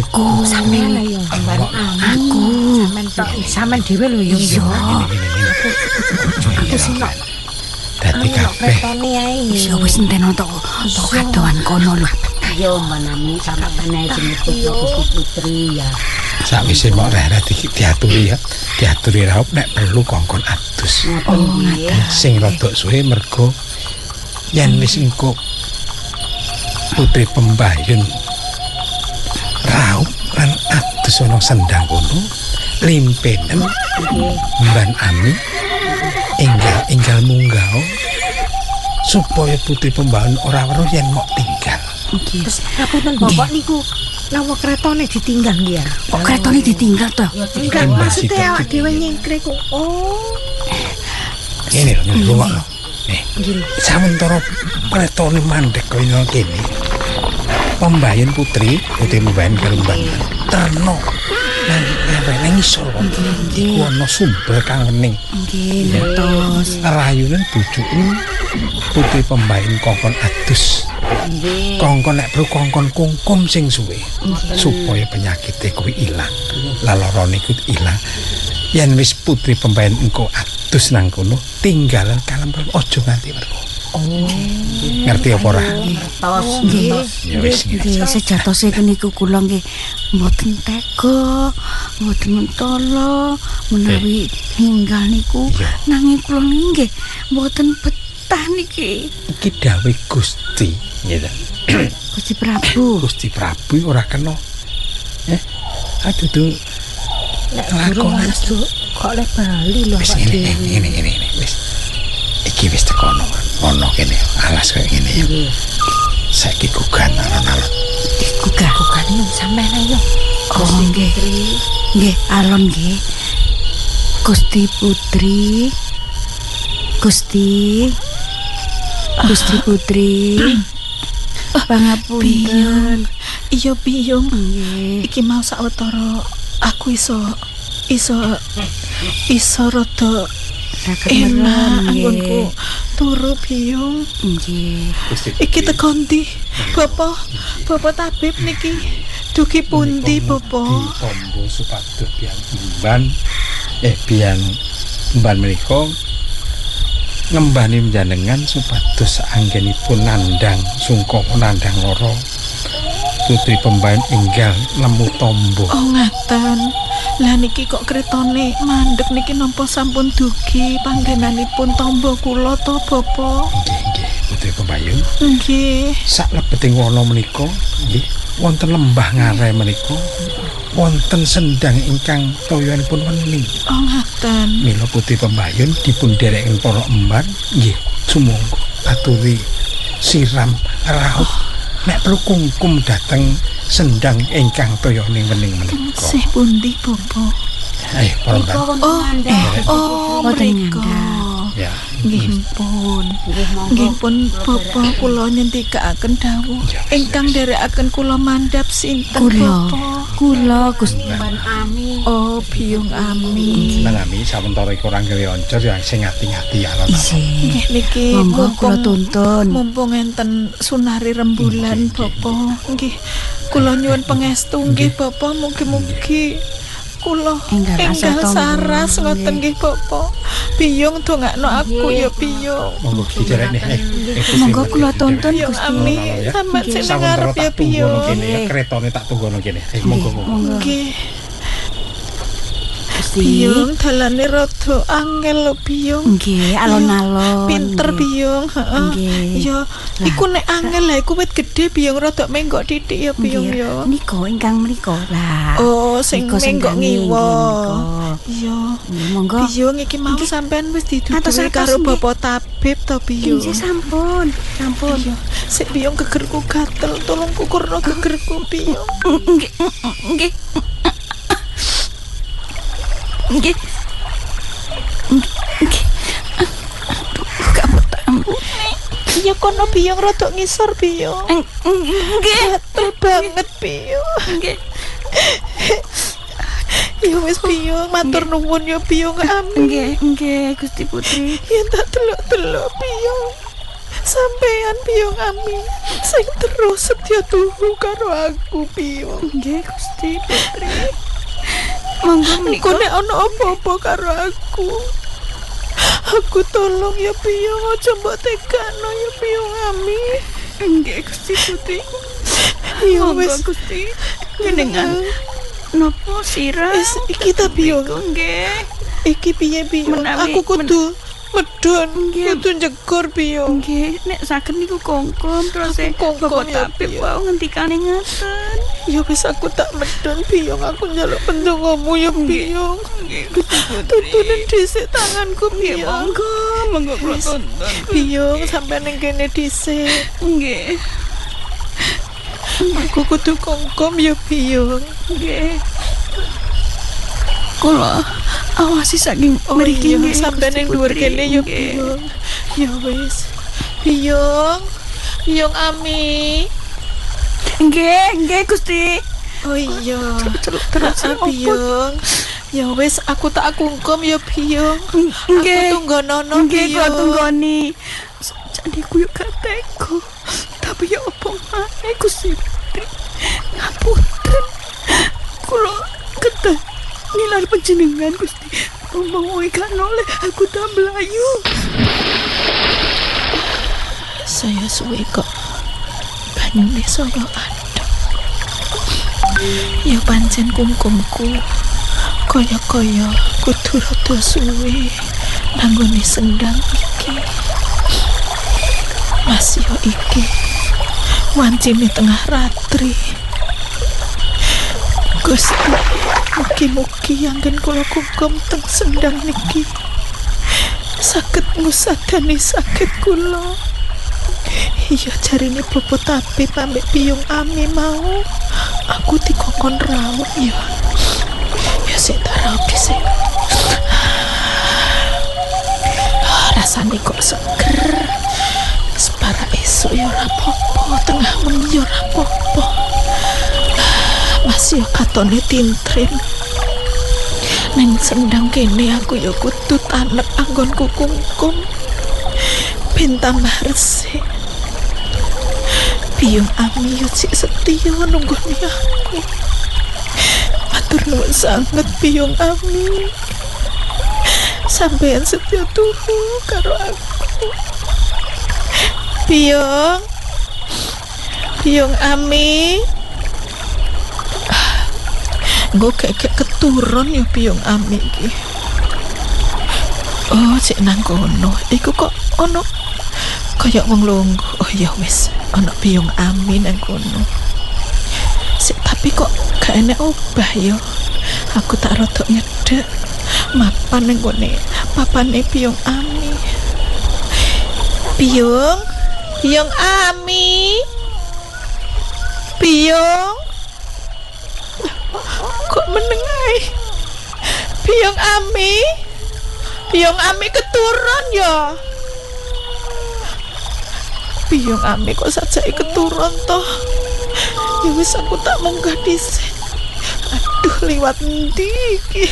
Aku Sampeyan lho ya. Aku. Sampeyan dhewe lho ya. Iya. Aku sing kok Dadi kabeh Iya wis enteno to kadohan kono lho. Yo Mbak Nami sama tenae jenenge Gusti Putri ya. sakwise mok reh diaturi ya. Diaturi raup nek perlu kongkon adus. Sing rada suwe mergo yen wis engko Putri Pembayun raup lan adus ana sendang kono limpenen Mbak Ami enggal munggah supaya Putri Pembayun ora weruh yen mok tinggal. Terus ngapunten Bapak niku nawa kretone ditinggal nggih ya. Kok kretone ditinggal to? Enggak maksudnya awak dhewe nyengkre kok. Oh. Ini lho ngono. Samentara kretone mandek kaya kene. Pembayun Putri Pembayun karo Mbak terno nang isor iku ana sumber kang wening. Nggih, ngertos. Rayunen bojoku Putri Pembayun kongkon adus Kongkon nek perlu kongkon kungkum sing suwe supaya penyakite kuwi ilang. Lalorone iku ilang. Yen wis putri pembayan engko adus nang kono, tinggalan kalem aja nganti weruh. Ngerti apa ora? Nggih. Nggih, sejatose niku kula nggih mboten tega, mboten mentolo menawi ninggal niku nanging kula nggih mboten betah niki. Iki dawuh Gusti, nggih ta. Gusti Prabu. Gusti Prabu ora kena. Aduh lakon kok le bali lho Pak Dewi. Ini wis. Iki wis tekono. Ono kene alas kaya ngene ya. Saiki kugan alon-alon. Kugan sampeyan ayo. Oh nggih. Nggih, alon nggih. Gusti Putri. Gusti Putri. Pangapunten. Iya Biyung. Nggih. Iki mau sawetara aku iso rada enak anggonku turu Biyung. Nggih. Iki teko ndi? Bapak tabib niki dugi pundi Bapak? Tombo supados biyen mban menika ngembani panjenengan supados anggenipun nandhang sungkama nandhang lara putri pembayan enggal nemu tombo. Oh ngaten. Lah niki kok kretone mandeg niki nampa sampun dugi panggenanipun tombo kula to Bapak? Nggih, putri pembayan. Nggih. Sak lebeting wana menika nggih wonten lembah ngarai menika wonten sendang ingkang toyanipun wening. Oh ngaten. Mila putri pembayun dipun dereken para emban nggih sumangga aturi siram raut nek perlu kungkum dhateng sendang ingkang toyaning wening menika. Sih pundi Bapak? Ayo para emban. Oh mriko. Ya. Nggih pun. Nggih pun Bapak kula nyentikaken dawuh ingkang nderekaken kula mandhap sinten Bapak? Kula Gusti Ami. Oh Biyung Ami. Manami sawentara iku ora ngewe oncor ya sing ngati-ngati alon. Nggih niki monggo kula tuntun. Mumpung enten sunari rembulan Bapak. Nggih kula nyuwun pangestu nggih Bapak mugi-mugi kula enggal saras ngoten nggih Bapak. Biyung dongakno aku ya Biyung. Monggo dijarene. Monggo kula tuntun Biyung Gusti. Ami sampeyan sing ngarep ya Biyung. Kretone tak tunggono kene. Monggo. Nggih. Gusti. Biyung dalane rada angel lho Biyung. Nggih, alon-alon. Pinter Biyung, heeh. Nggih. Ya, iku nek angel lha iku wit gedhe Biyung rada menggok titik ya Biyung ya. Nika ingkang mriko lah. Oh, sing menggok ngiwa. Iya. Monggo. Biyung iki mau sampean wis didudui Atos, karo nggih. Bapak tabib to Biyung. Nggih sampun. Iya. Sik Biyung gegerku gatel, tolong kukurno gegerku Biyung. Nggih. Nggih. Nggih. Nggih. Aduh, kamu. Iya kono Biyung rada ngisor Biyung. Nggih. Gatel banget Biyung. Nggih. Ya wis Biyung, matur nuwun ya Biyung Ami. Nggih, Gusti Putri. Yen tak delok-delok Biyung. Sampean Biyung Ami sing terus setya tuhu karo aku Biyung. Nggih, Gusti Putri. Monggo Engko nek ana apa-apa karo aku tolong ya Biyung, aja mbok tegakno ya Biyung Ami. Nggih, Gusti Putri. Ya Monggo wis Gusti. Jenengan napa sira? wis iki ta Biyung. Nggih. Iki piye Biyung? Menawi- Aku kudu medhun, Nggih. kudu njegur Biyung. Nggih, nek saged niku kongkom terus Kongkom Bapak ya, tabib Biyung. wae ngendikane ngaten. Ya wis aku tak medhun Biyung, aku njaluk pendongamu ya Biyung. Nggih, Gusti Putri. Tutunen dhisik tanganku Nggih, Biyung. monggo kula Wis. tuntun. Biyung sampeyan ning kene dhisik. Nggih. Aku kudu kongkom ya Biyung. Nggih. Kula awasi saking Oh mriki iya, nggih, sampeyan ning Gusti dhuwur Putri. kene ya Nggih. Biyung. Ya wis. Biyung. Biyung Ami. Nggih, Gusti. Oh iya. Terus Biyung. Ya wis aku tak kungkum ya Biyung. Nggih. Aku tunggonono Nggih, kula Biyung. tunggoni. Jadi ku yo gak tega. piye apa maneh Gusti Putri. Ngapunten. Kula kedah nilar panjenengan Gusti. Omong ikan oleh aku tak melayu. Saya suwe kok banyune saya adem. Ya pancen kungkumku kaya-kaya kudu rada suwe nanggone sendang iki. Masih iki wancine tengah ratri. Gusti, mugi-mugi anggen kula kungkum teng sendang niki saged ngusadani sakit kula. Iya jarine bobot tapi pambek Biyung Ami mau aku dikongkon rawuh ya. Ya sik tak rawuh dhisik. Rasane kok seger. Separa esuk ya ora apa-apa, tengah wengi ya ora apa-apa. Masih katone tintrim. Neng sendang kene aku ya kudu tanep anggonku kungkum. Ben tambah resik. Biyung Ami yo cik setia nunggoni aku. Matur nuwun sanget Biyung Ami. Sampeyan setia tuhu karo aku. Biyung Ami. Nggo kek keturun ya Biyung Ami iki. Oh, cek nang kono. Iku kok ono kaya wong lungguh. Oh ya wis, ono Biyung Ami nang kono. Sik tapi kok gak enek obah ya. Aku tak rodok nyedek. Mapan nang kene papane Biyung Ami. Biyung Ami. Biyung. Kok menengai? Biyung Ami keturun ya. Biyung Ami kok sajake keturun toh. Ya wis aku tak munggah dhisik. Aduh liwat endi iki?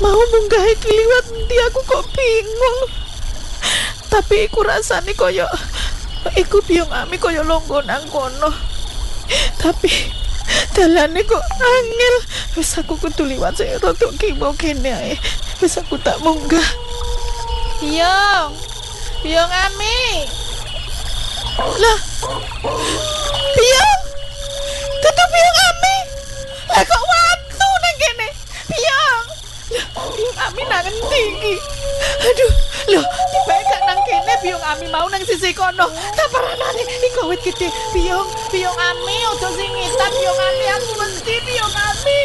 Mau munggah iki liwat endi aku kok bingung. Tapi iku rasane koyo iku Biyung Ami koyo longgo nang kono. Tapi dalane kok angel. Wis aku kudu liwat sik rada kiwa kene ae. Wis aku tak munggah. Biyung Ami. Lah. Biyung. Tutup Biyung Ami. Lah kok watu nang kene. Biyung. Lah, Biyung Ami nang endi iki? Aduh, loh, tiba gak nang kene Biyung Ami mau nang sisi kono. Taparanane iku wit gede. Biyung Ami ojo sing ngitan Biyung Ami aku mesti Biyung Ami.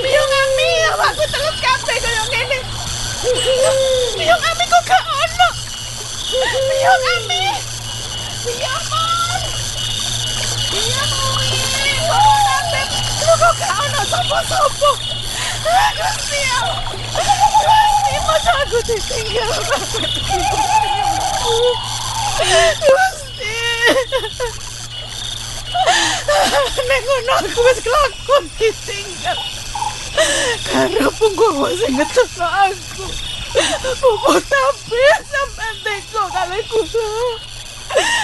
Biyung Ami aku terus kabeh kaya ngene. Biyung Ami kok gak ono. Biyung Ami. Biyung Ami. Kok gak ono sapa-sapa. Gusti, masa aku ditinggal. Gusti. Nek ngono aku wis kelakon ditinggal. Karo punggung sing ngetokno aku. Bobo tapi sampean teko kali kula.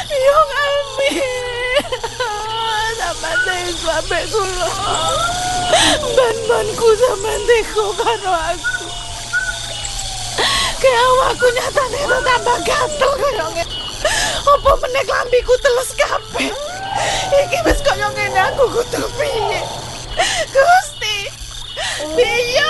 Biyung Ami. Sampean teko ambek kula. Ban-banku sampean teko karo aku. Kayak awakku nyatane tambah gatel kaya ngene. Apa meneh klambiku teles kabeh. Iki wis kaya ngene aku kudu piye? Gusti. Biyung.